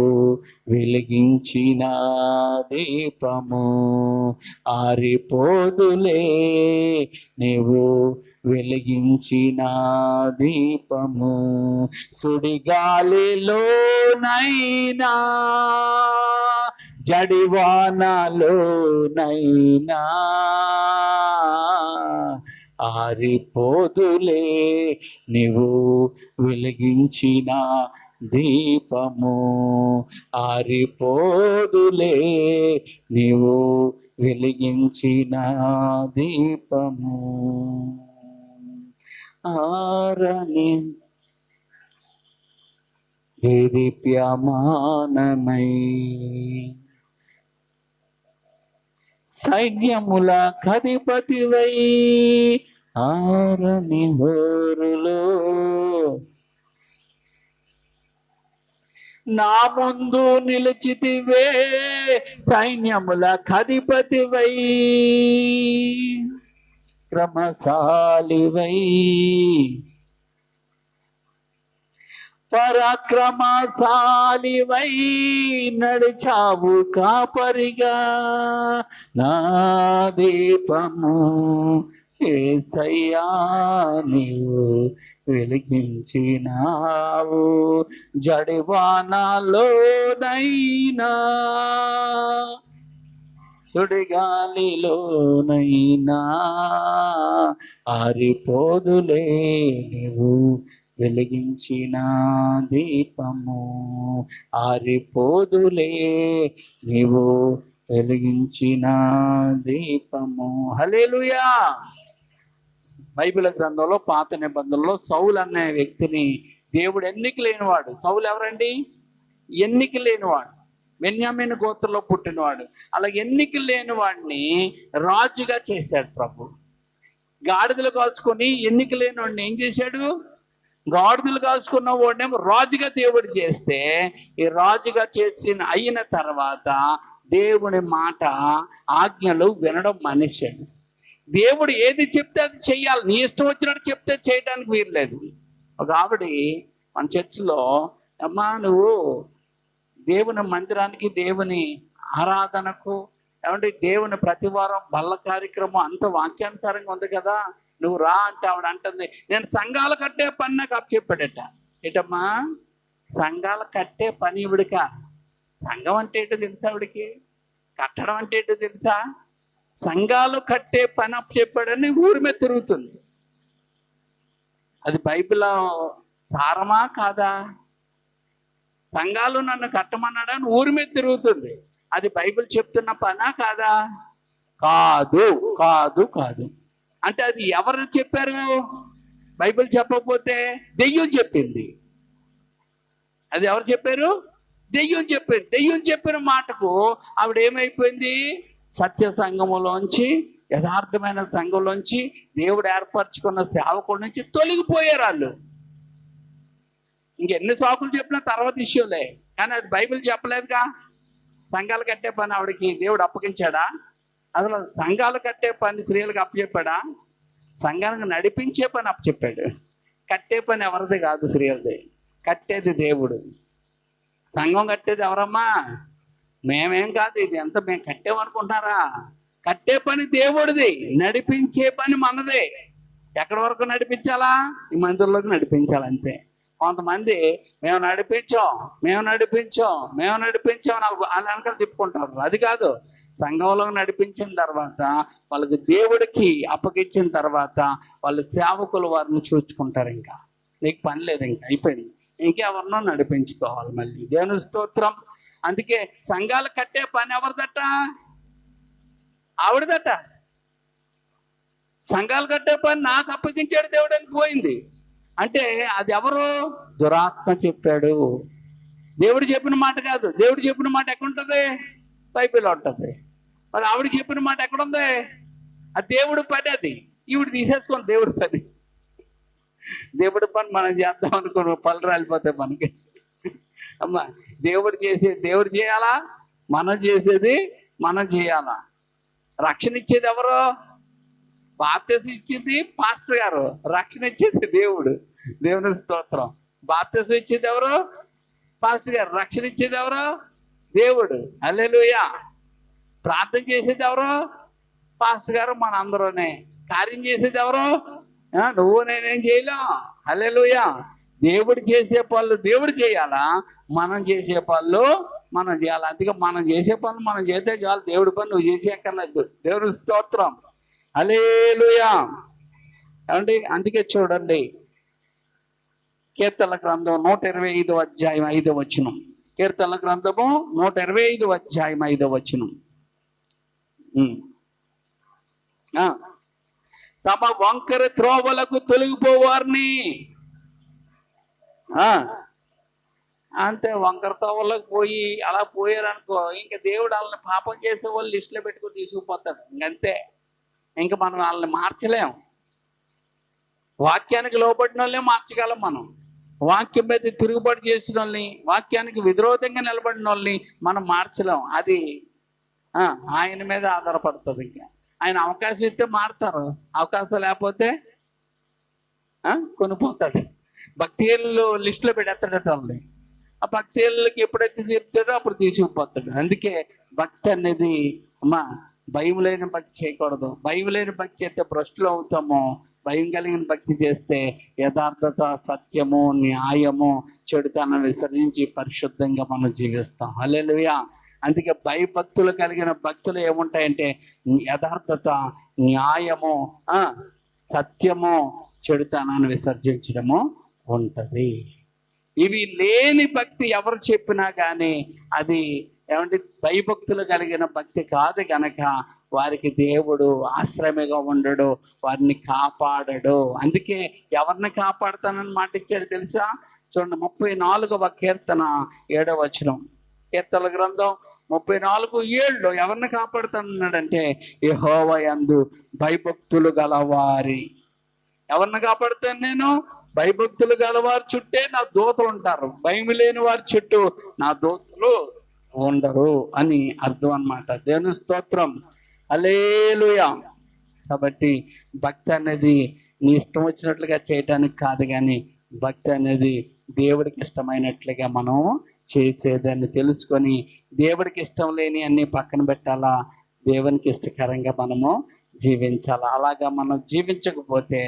B: వెలిగించిన దీపము ఆరిపోదులే, నీవు వెలిగించిన దీపము. సుడిగాలిలోనైనా జడివానలోనైనా ఆరిపోదులే, నీవు వెలిగించిన దీపము ఆరిపోదులే, నీవు వెలిగించిన దీపము. ఆరని దీప్యమానమై సైన్యముల కధిపతివై ఆరని హోరులో నా ముందు నిలిచితివే, సైన్యముల కధిపతివై క్రమశాలివై పరాక్రమశాలివై నడిచావు కాపరిగా, నా దీపము యేసయ్యా నీవు వెలిగించినావు, జడివానలోనైనా సుడిగాలిలోనైనా ఆరిపోదులే, నీవు వెలిగించిన దీపము ఆరిపోదులే, నీవు వెలిగించిన దీపము. హల్లెలూయా. బైబిల్ గ్రంథంలో పాత నిబంధనలో సౌలు అనే వ్యక్తిని దేవుడు ఎన్నిక లేనివాడు. సౌలు ఎవరండి? ఎన్నిక లేనివాడు, బెన్యామీను గోత్రంలో పుట్టినవాడు. అలా ఎన్నిక లేని వాడిని రాజుగా చేశాడు ప్రభు. గాడిదలు కాల్చుకొని ఎన్నిక లేని వాడిని ఏం చేశాడు? గాడిదలు కాల్చుకున్న వాడినేమో రాజుగా దేవుడు చేస్తే, ఈ రాజుగా అయిన తర్వాత దేవుని మాట ఆజ్ఞలు వినడం మానేశాడు. దేవుడు ఏది చెప్తే అది చెయ్యాలి, నీ ఇష్టం వచ్చినట్టు చెప్తే చేయడానికి వీల్లేదు. ఒక ఆవిడ మన చర్చిలో, అమ్మా నువ్వు దేవుని మందిరానికి, దేవుని ఆరాధనకు, ఏమంటే దేవుని ప్రతివారం బల్ల కార్యక్రమం అంత వాక్యానుసారంగా ఉంది కదా, నువ్వు రా అంటే ఆవిడ అంటుంది, నేను సంఘాలు కట్టే పని నాకు అప్పచెప్పాడట. ఏటమ్మా సంఘాలు కట్టే పని ఇవిడిక? సంఘం అంటే ఏంటో తెలుసా ఆవిడికి? కట్టడం అంటే ఏంటో తెలుసా? సంఘాలు కట్టే పని అప్పచెప్పాడని ఊరి మీద తిరుగుతుంది. అది బైబిల్ సారమా కాదా? సంఘాలు నన్ను కట్టమన్నాడని ఊరి మీద తిరుగుతుంది. అది బైబిల్ చెప్తున్న పనా కాదా? కాదు కాదు కాదు. అంటే అది ఎవరు చెప్పారు? బైబిల్ చెప్పకపోతే దెయ్యం చెప్పింది. అది ఎవరు చెప్పారు? దెయ్యం చెప్పింది. దెయ్యం చెప్పిన మాటకు ఆవిడ ఏమైపోయింది? సత్య సంఘములోంచి, యథార్థమైన సంఘంలోంచి, దేవుడు ఏర్పరచుకున్న సేవకుల నుంచి తొలగిపోయారు వాళ్ళు. ఇంకెన్ని సాకులు చెప్పినా తర్వాత ఇష్యూలే, కానీ అది బైబిల్ చెప్పలేదుగా. సంఘాలు కట్టే పని ఆవిడకి దేవుడు అప్పగించాడా? అసలు సంఘాలు కట్టే పని స్త్రీలకు అప్పచెప్పాడా? సంఘానికి నడిపించే పని అప్పచెప్పాడు. కట్టే పని ఎవరిది కాదు, స్త్రీలది. కట్టేది దేవుడు. సంఘం కట్టేది ఎవరమ్మా? మేమేం కాదు. ఇది ఎంత మేము కట్టేమనుకుంటున్నారా? కట్టే పని దేవుడిది, నడిపించే పని మనదే. ఎక్కడి వరకు నడిపించాలా? ఈ మందిరంలోకి నడిపించాలంతే. కొంతమంది మేము నడిపించాం వాళ్ళ వెనకాల తిప్పుకుంటారు. అది కాదు. సంఘంలో నడిపించిన తర్వాత, వాళ్ళకి దేవుడికి అప్పగించిన తర్వాత, వాళ్ళు సేవకులు వారిని చూచుకుంటారు. ఇంకా నీకు పని లేదు, ఇంకా అయిపోయింది. ఇంకెవరినో నడిపించుకోవాలి మళ్ళీ. దేవుని స్తోత్రం. అందుకే సంఘాలు కట్టే పని ఎవరిదట? ఆవిడదట. సంఘాలు కట్టే పని నాకు అప్పగించాడు దేవుడు అని పోయింది. అంటే అది ఎవరు? దురాత్మ చెప్పాడు. దేవుడు చెప్పిన మాట కాదు. దేవుడు చెప్పిన మాట ఎక్కడుంటుంది? బైబిల్లో ఉంటుంది. మరి ఆవిడ చెప్పిన మాట ఎక్కడుంది? అది దేవుడి పని. అది ఈవిడ తీసేసుకోండి దేవుడి పని. దేవుడి పని మనం చేద్దాం అనుకున్న పళ్ళు రాలిపోతాయి మనకి. అమ్మా, దేవుడు చేయాలా, మనం చేసేది మనం చేయాలా. రక్షణ ఇచ్చేది ఎవరు? బాప్తిసం ఇచ్చేది పాస్టర్ గారు, రక్షణ ఇచ్చేది దేవుడు. దేవుని స్తోత్రం. బాప్తిసం ఇచ్చేది ఎవరు? పాస్టర్ గారు. రక్షణ ఇచ్చేది ఎవరు? దేవుడు. హల్లెలూయా. ప్రార్థన చేసేది ఎవరు? పాస్టర్ గారు. మన అందరూనే. కార్యం చేసేది ఎవరు? నువ్వు నేనేం చేయలేం. హల్లెలూయా. దేవుడు చేసే పనులు దేవుడు చేయాలా, మనం చేసే పనులు మనం చేయాలి. అందుకే మనం చేసే పనులు మనం చేస్తే చాలు. దేవుడి పని నువ్వు చేసేక్కర్లేదు. దేవుని స్తోత్రం. హల్లెలూయా. ఏమండి, అందుకే చూడండి, కీర్తనల గ్రంథం 125 అధ్యాయం 5వ వచనం. కీర్తనల గ్రంథము 125 అధ్యాయం 5వ వచనం. తమ వంకర త్రోవలకు తొలగిపోవారిని. అంతే, వంకర త్రోవలకు పోయి అలా పోయారనుకో, ఇంకా దేవుడు వాళ్ళని పాపం చేసే వాళ్ళు లిస్టులో పెట్టుకుని తీసుకుపోతాడు. ఇంకంతే. ఇంకా మనం వాళ్ళని మార్చలేం. వాక్యానికి లోబడిన వాళ్ళే మార్చగలం మనం. వాక్యం మీద తిరుగుబాటు చేసిన వాళ్ళని, వాక్యానికి విరోధంగా నిలబడిన వాళ్ళని మనం మార్చలేం. అది ఆయన మీద ఆధారపడుతుంది. ఇంకా ఆయన అవకాశం ఇస్తే మారుతారు, అవకాశం లేకపోతే కొనిపోతాడు. భక్తిలో లిస్టులో పెట్టేస్తాడట వాళ్ళని. ఆ భక్తికి ఎప్పుడైతే చెప్తాడో అప్పుడు తీసుకుపోతాడు. అందుకే భక్తి అనేది భయం లేని భక్తి చేయకూడదు. భయం లేని భక్తి చేస్తే భ్రష్టులు అవుతాము. భయం కలిగిన భక్తి చేస్తే యథార్థత, సత్యము, న్యాయము, చెడుతనం విసరించి పరిశుద్ధంగా మనం జీవిస్తాం. హల్లెలూయా. అందుకే భయభక్తులు కలిగిన భక్తులు ఏముంటాయంటే యథార్థత, న్యాయము, సత్యము, చెడుతనాన్ని విసర్జించడము ఉంటది. ఇవి లేని భక్తి ఎవరు చెప్పినా కానీ అది ఏమంటే భయభక్తులు కలిగిన భక్తి కాదు గనక వారికి దేవుడు ఆశ్రయముగా ఉండడు, వారిని కాపాడడు. అందుకే ఎవరిని కాపాడుతానని మాట ఇచ్చాడు తెలుసా? చూడండి, 34వ కీర్తన 7వ వచనం. కీర్తనల గ్రంథం 34:7 ఎవరిని కాపాడుతానన్నాడంటే యెహోవా యందు భయభక్తులు గలవారి. ఎవరిని కాపాడుతాను నేను? భయభక్తులు గలవారి చుట్టే నా దూతలు ఉంటారు, భయం లేని వారి చుట్టూ నా దూతలు ఉండరు అని అర్థం అన్నమాట. దేవుని స్తోత్రం. హల్లెలూయా. కాబట్టి భక్తి అనేది నీ ఇష్టం వచ్చినట్లుగా చేయటానికి కాదు, కానీ భక్తి అనేది దేవుడికి ఇష్టమైనట్లుగా మనం చేసేదాన్ని తెలుసుకొని దేవుడికి ఇష్టం లేని అన్ని పక్కన పెట్టాలా, దేవునికి ఇష్టకరంగా మనము జీవించాలా. అలాగా మనం జీవించకపోతే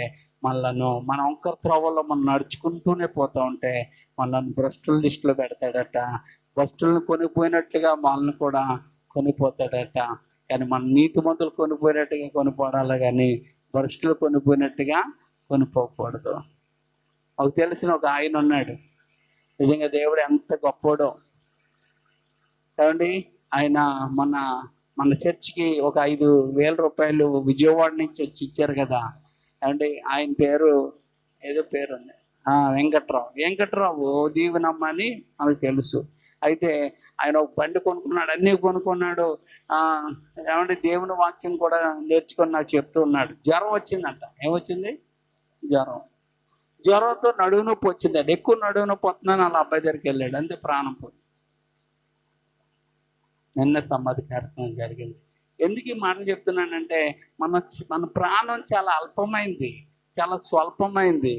B: మన వంకర త్రోవల్లో మనం నడుచుకుంటూనే పోతూ ఉంటే మనల్ని భ్రష్టుల లిస్టులో పెడతాడట. భ్రష్టులను కొనిపోయినట్లుగా మనల్ని కూడా కొనిపోతాడట. కానీ మన నీతిమంతులు కొనిపోయినట్టుగా కొనిపోవడాలి, కానీ భ్రష్టులు కొనిపోయినట్టుగా కొనిపోకూడదు. నాకు తెలిసిన ఒక ఆయన ఉన్నాడు. నిజంగా దేవుడు ఎంత గొప్పోడో. ఏమండి, ఆయన మన చర్చికి ఒక 5,000 రూపాయలు విజయవాడ నుంచి వచ్చి ఇచ్చారు కదా. అంటే ఆయన పేరు ఏదో పేరు ఉంది, వెంకట్రావు దీవెనమ్మ అని మనకు తెలుసు. అయితే ఆయన ఒక బండి కొనుక్కున్నాడు, అన్నీ కొనుక్కున్నాడు. ఏమంటే దేవుని వాక్యం కూడా నేర్చుకొని నాకు చెప్తూ ఉన్నాడు. జ్వరం వచ్చిందంట. ఏమొచ్చింది? జ్వరంతో నడువు నొప్పి వచ్చిందంట. ఎక్కువ నడువు నొప్పి వస్తుందని వాళ్ళ అబ్బాయి దగ్గరికి వెళ్ళాడు. అంతే, ప్రాణం పోయి. నిన్న సమాధి కార్యక్రమం జరిగింది. ఎందుకు ఈ మాట చెప్తున్నానంటే మన ప్రాణం చాలా అల్పమైంది, చాలా స్వల్పమైంది.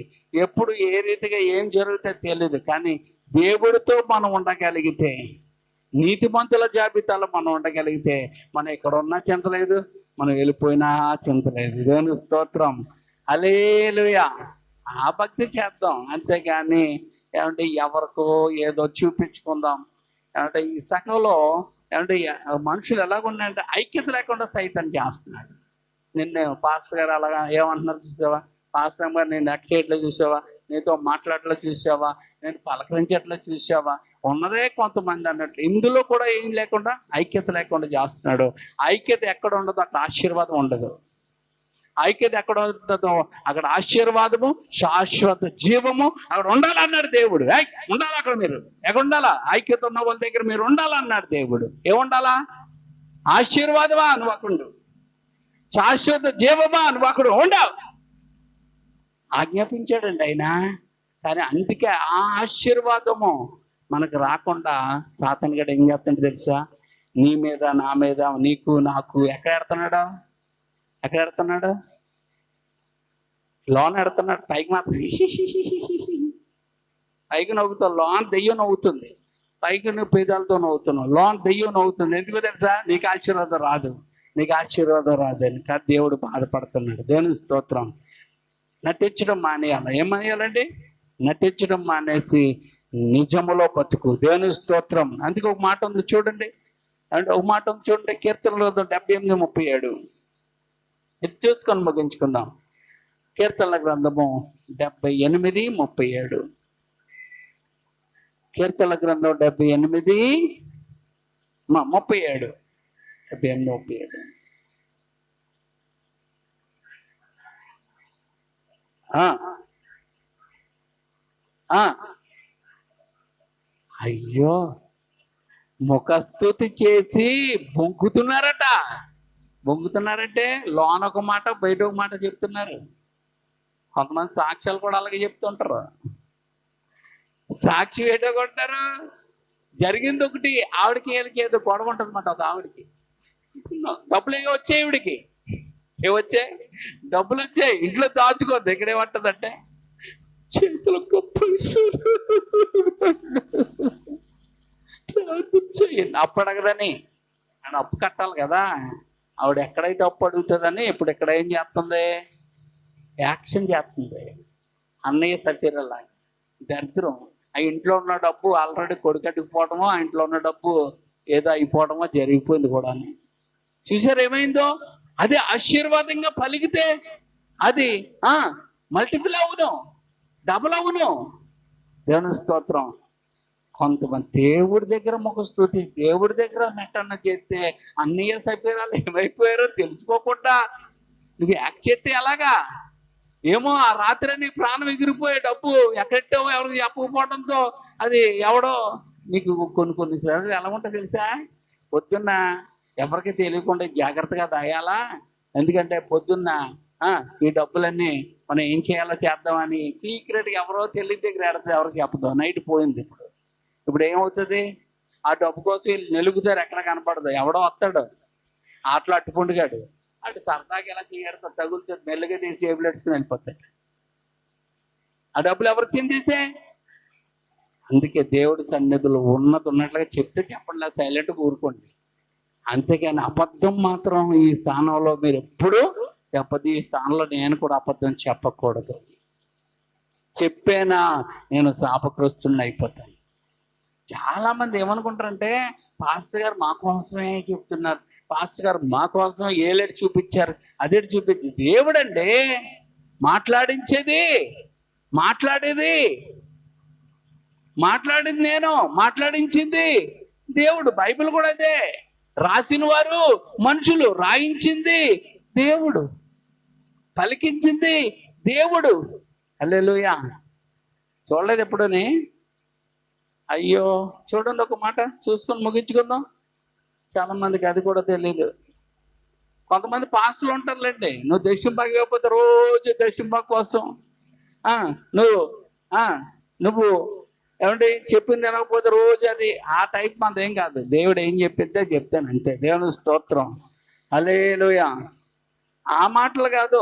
B: ఎప్పుడు ఏ రీతిగా ఏం జరుగుతుందో తెలియదు. కానీ దేవుడితో మనం ఉండగలిగితే, నీతిమంతుల జాబితాలో మనం ఉండగలిగితే మనం ఇక్కడ ఉన్నా చింత లేదు, మనం వెళ్ళిపోయినా చింత లేదు. దేవుని స్తోత్రం. హల్లెలూయా. ఆ భక్తి చేద్దాం, అంతేగాని ఏమంటే ఎవరికో ఏదో చూపించుకుందాం. ఏమంటే ఈ సకంలో ఏమంటే మనుషులు ఎలాగున్నాయంటే ఐక్యత లేకుండా సైతం చేస్తున్నాడు. నిన్ను పాస్టర్ గారు అలాగా ఏమంటున్నారు చూసావా? పాస్టర్ గారు నేను ఎక్సైట్లో చూసావా? నీతో మాట్లాడట్లో చూసావా? నేను పలకరించట్లో చూసావా? ఉన్నదే కొంతమంది అన్నట్లు. ఇందులో కూడా ఏం లేకుండా ఐక్యత లేకుండా చేస్తున్నాడు. ఐక్యత ఎక్కడ ఉండదో అక్కడ ఆశీర్వాదం ఉండదు. ఐక్యత ఎక్కడ ఉంటుందో అక్కడ ఆశీర్వాదము, శాశ్వత జీవము అక్కడ ఉండాలన్నాడు దేవుడు. ఉండాలి అక్కడ. మీరు ఎక్కడ ఉండాలా? ఐక్యత ఉన్న వాళ్ళ దగ్గర మీరు ఉండాలన్నాడు దేవుడు. ఏముండాలా? ఆశీర్వాదమా నువ్వు అక్కడ, శాశ్వత జీవమా నువ్వు అక్కడ ఉండవు. ఆజ్ఞాపించాడండి ఆయన. కానీ అందుకే ఆ ఆశీర్వాదము మనకు రాకుండా సాతాను గడు ఏం చేస్తాడు తెలుసా? నీ మీద, నా మీద, నీకు నాకు ఎక్కడ ఎడుతున్నాడు? లోన్ ఎడుతున్నాడు. పైకి మాత్రం పైకి నవ్వుతావు, లోన్ దెయ్యం నవ్వుతుంది. పైకి నువ్వు పేదాలతో నవ్వుతున్నావు, లోన్ దెయ్యం నవ్వుతుంది. ఎందుకు తెలుసా? నీకు ఆశీర్వాదం రాదు అని. కాదు, దేవుడు బాధపడుతున్నాడు. దేవుని స్తోత్రం. నటించడం మానేయాలి. ఏం మానేయాలండి? నటించడం మానేసి నిజములో బతుకు. దేవుని స్తోత్రం. అందుకే ఒక మాట ఉంది చూడండి, కీర్తనలో 78:37. ఇది చూసుకొని ముగించుకుందాం. కీర్తనల గ్రంథము 78:37. కీర్తనల గ్రంథం 78:37. 78:37. అయ్యో, ముఖస్తుతి చేసి బొంగుతున్నారంటే లోన ఒక మాట, బయట ఒక మాట చెప్తున్నారు. కొంతమంది సాక్ష్యాలు కూడా అలాగే చెప్తుంటారు. సాక్షి ఏటో కొడతారు, జరిగింది ఒకటి, ఆవిడకి వీళ్ళకి ఏదో గొడవ ఉంటుంది అన్నమాట. ఒక ఆవిడకి డబ్బులు వచ్చాయి, ఈవిడికి ఏమొచ్చాయి? డబ్బులు వచ్చాయి. ఇంట్లో దాచుకోద్దు. ఎక్కడేమంటుందంటే చేతులు అప్పు అడగదని. అని అప్పు కట్టాలి కదా. ఆవిడ ఎక్కడైతే అప్పు అడుగుతుందని ఇప్పుడు ఇక్కడ ఏం చేస్తుంది? యాక్షన్ చేస్తుంది. అన్నయ్య సతీరలా దరిద్రం. ఆ ఇంట్లో ఉన్న డబ్బు ఆల్రెడీ కొడుకట్టుకుపోవడమో, ఆ ఇంట్లో ఉన్న డబ్బు ఏదో అయిపోవడమో జరిగిపోయింది కూడా. చూసారు ఏమైందో? అది ఆశీర్వాదంగా పలికితే అది మల్టిపుల్ అవును, డబుల్ అవును. దేవుని స్తోత్రం. కొంతమంది దేవుడి దగ్గర ముఖస్తుతి, దేవుడి దగ్గర నెట్టన్న చేస్తే అన్నయ్య సభ్యురాలు ఏమైపోయారో తెలుసుకోకుండా నువ్వు యాక్ట్ చేస్తే ఎలాగా? ఏమో ఆ రాత్రి నీ ప్రాణం ఎగిరిపోయే డబ్బు ఎక్కడెట్టావో ఎవరికి చెప్పకపోవడంతో అది ఎవడో నీకు కొన్ని సార్లు ఎలా ఉంటుంది తెలుసా? పొద్దున్న ఎవరికి తెలియకుండా జాగ్రత్తగా దాయాలా. ఎందుకంటే పొద్దున్న ఈ డబ్బులన్నీ మనం ఏం చేయాలో చేద్దామని సీక్రెట్గా ఎవరో తెలియని దగ్గర ఎడతా, ఎవరికి చెప్పదు. నైట్ పోయింది. ఇప్పుడు ఏమవుతుంది? ఆ డబ్బు కోసం వీళ్ళు నెలుగుతారు, ఎక్కడ కనపడదు. ఎవడో వస్తాడు, ఆటలో అట్టుకుంటుగాడు, అటు సరదాగా ఎలా చేయడతా తగులుతుంది, మెల్లగా తీసి టేబుల్ ఎట్టుకుని వెళ్ళిపోతాడు. ఆ డబ్బులు ఎవరు చిందేసే? అందుకే దేవుడి సన్నిధులు ఉన్నట్లుగా చెప్తే చెప్పండి, సైలెంట్గా ఊరుకోండి. అంతేగాని అబద్ధం మాత్రం ఈ స్థానంలో మీరు ఎప్పుడు చెప్పదు. ఈ స్థానంలో నేను కూడా అబద్ధం చెప్పకూడదు. చెప్పేనా నేను శాపగ్రస్తుని అయిపోతాను. చాలా మంది ఏమనుకుంటారంటే పాస్టర్ గారు మా కోసమే చెప్తున్నారు, పాస్టర్ గారు మా కోసం ఏలేడు చూపించారు, అదేటి చూపించి. దేవుడండి మాట్లాడింది నేను, మాట్లాడించింది దేవుడు. బైబిల్ కూడా అదే. రాసిన వారు మనుషులు, రాయించింది దేవుడు, పలికించింది దేవుడు. హల్లెలూయా. చూడలేదు ఎప్పుడని? అయ్యో, చూడండి, ఒక మాట చూసుకొని ముగించుకుందాం. చాలా మందికి అది కూడా తెలియదు. కొంతమంది పాస్టర్లు ఉంటారులేండి, నువ్వు దక్షిణబాగ్ ఇవ్వకపోతే రోజు దక్షిణబాగ్ కోసం నువ్వు ఏమంటే చెప్పింది తినకపోతే రోజు అది. ఆ టైప్ మనది ఏం కాదు. దేవుడు ఏం చెప్పిద్దే చెప్తాను అంతే. దేవుని స్తోత్రం. హల్లెలూయా. ఆ మాటలు కాదు,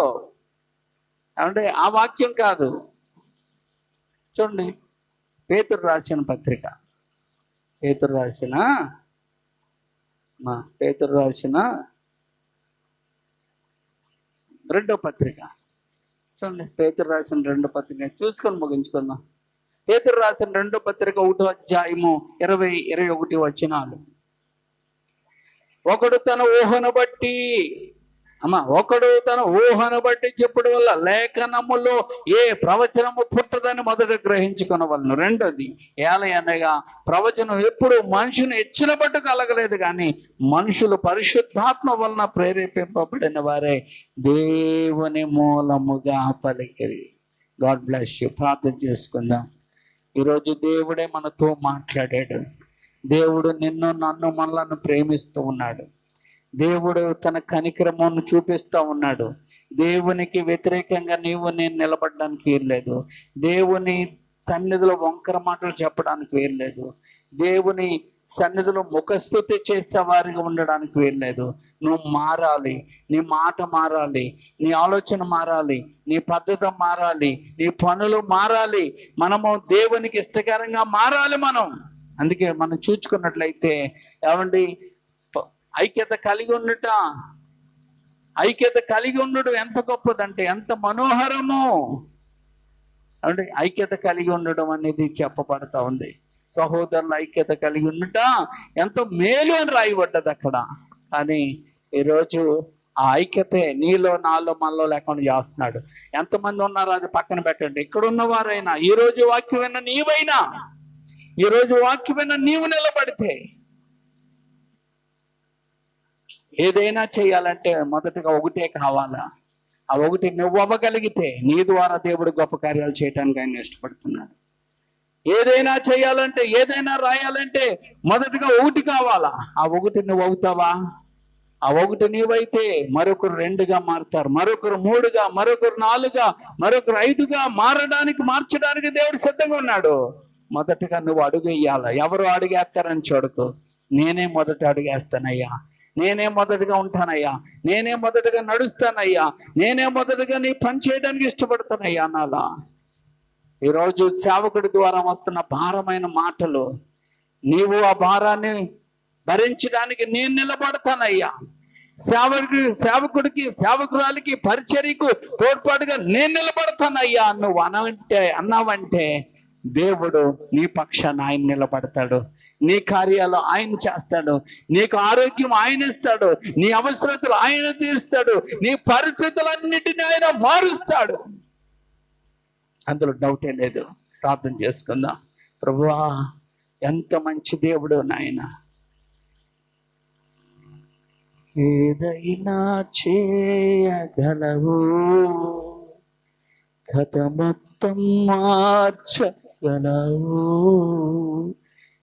B: ఏమంటే ఆ వాక్యం కాదు. చూడండి, పేతురు రాసిన పత్రిక, పేతురు రాసిన రెండో పత్రిక చూడండి. పేతురు రాసిన రెండో పత్రిక చూసుకొని ముగించుకుందాం. పేతురు రాసిన రెండో పత్రిక 1వ అధ్యాయము 20-21 వచనాలు. ఒకడు తన ఊహను బట్టి చెప్పుడు వల్ల లేఖనములో ఏ ప్రవచనము పుట్టదని మొదట గ్రహించుకునవలను. రెండోది, ఏలయనగా ప్రవచనం ఎప్పుడు మనుషుని ఇచ్చిన బట్టు కలగలేదు, కానీ మనుషులు పరిశుద్ధాత్మ వలన ప్రేరేపింపబడిన వారే దేవుని మూలముగా పలికిరి. God bless you. ప్రార్థన చేసుకుందాం. ఈరోజు దేవుడే మనతో మాట్లాడాడు. దేవుడు నిన్ను, నన్ను, మనలను ప్రేమిస్తూ ఉన్నాడు. దేవుడు తన కనికరమును చూపిస్తూ ఉన్నాడు. దేవునికి వ్యతిరేకంగా నీవు నేను నిలబడడానికి వీల్లేదు. దేవుని సన్నిధిలో వంకర మాటలు చెప్పడానికి వీల్లేదు. దేవుని సన్నిధిలో ముఖస్థుతి చేసే వారిగా ఉండడానికి వీల్లేదు. నువ్వు మారాలి, నీ మాట మారాలి, నీ ఆలోచన మారాలి, నీ పద్ధతి మారాలి, నీ పనులు మారాలి. మనము దేవునికి ఇష్టకరంగా మారాలి మనం. అందుకే మనం చూసుకున్నట్లయితే ఏమండి, ఐక్యత కలిగి ఉండడం ఎంత గొప్పదంటే, ఎంత మనోహరము అంటే ఐక్యత కలిగి ఉండడం అనేది చెప్పబడతా ఉంది. సహోదరుల ఐక్యత కలిగి ఉండట ఎంతో మేలు అని రాయబడ్డది అక్కడ. కానీ ఈరోజు ఆ ఐక్యతే నీలో నాలో మనలో లేకుండా చేస్తున్నాడు. ఎంతమంది ఉన్నారో అది పక్కన పెట్టండి. ఇక్కడ ఉన్నవారైనా, ఈరోజు వాక్యమైన నీవైనా, ఈరోజు వాక్యమైన నీవు నిలబడితే, ఏదైనా చేయాలంటే మొదటగా ఒకటే కావాలా. ఆ ఒకటి నువ్వు అవ్వగలిగితే నీ ద్వారా దేవుడు గొప్ప కార్యాలు చేయడానికి ఆయన ఇష్టపడుతున్నాడు. ఏదైనా చేయాలంటే, ఏదైనా రాయాలంటే మొదటగా ఒకటి కావాలా. ఆ ఒకటి నువ్వు అవుతావా? ఆ ఒకటి నీవైతే మరొకరు 2గా మారుతారు, మరొకరు 3గా, మరొకరు 4గా, మరొకరు 5గా మార్చడానికి దేవుడు సిద్ధంగా ఉన్నాడు. మొదటగా నువ్వు అడుగు వేయాల. ఎవరు అడుగేస్తారని చూడకు. నేనే మొదట అడుగేస్తానయ్యా, నేనే మొదటగా ఉంటానయ్యా, నేనే మొదటగా నడుస్తానయ్యా, నేనే మొదటగా నీ పని చేయడానికి ఇష్టపడతానయ్యా అనాలా. ఈరోజు సేవకుడి ద్వారా వస్తున్న భారమైన మాటలు, నీవు ఆ భారాన్ని భరించడానికి నేను నిలబడతానయ్యా, సేవకుడికి సేవకురాలికి పరిచర్యకు తోడ్పాటుగా నేను నిలబడతానయ్యా నువ్వు అన్నావంటే దేవుడు నీ పక్షాన ఆయన నిలబడతాడు. నీ కార్యాలు ఆయన చేస్తాడు, నీకు ఆరోగ్యం ఆయన ఇస్తాడు, నీ అవసరతలు ఆయన తీరుస్తాడు, నీ పరిస్థితులన్నిటిని ఆయన మారుస్తాడు. అందులో డౌటే లేదు. ప్రార్థన చేసుకుందాం. ప్రభువా, ఎంత మంచి దేవుడు నాయన. ఏదైనా చేయగలవు, కథ మొత్తం మార్చగలవు.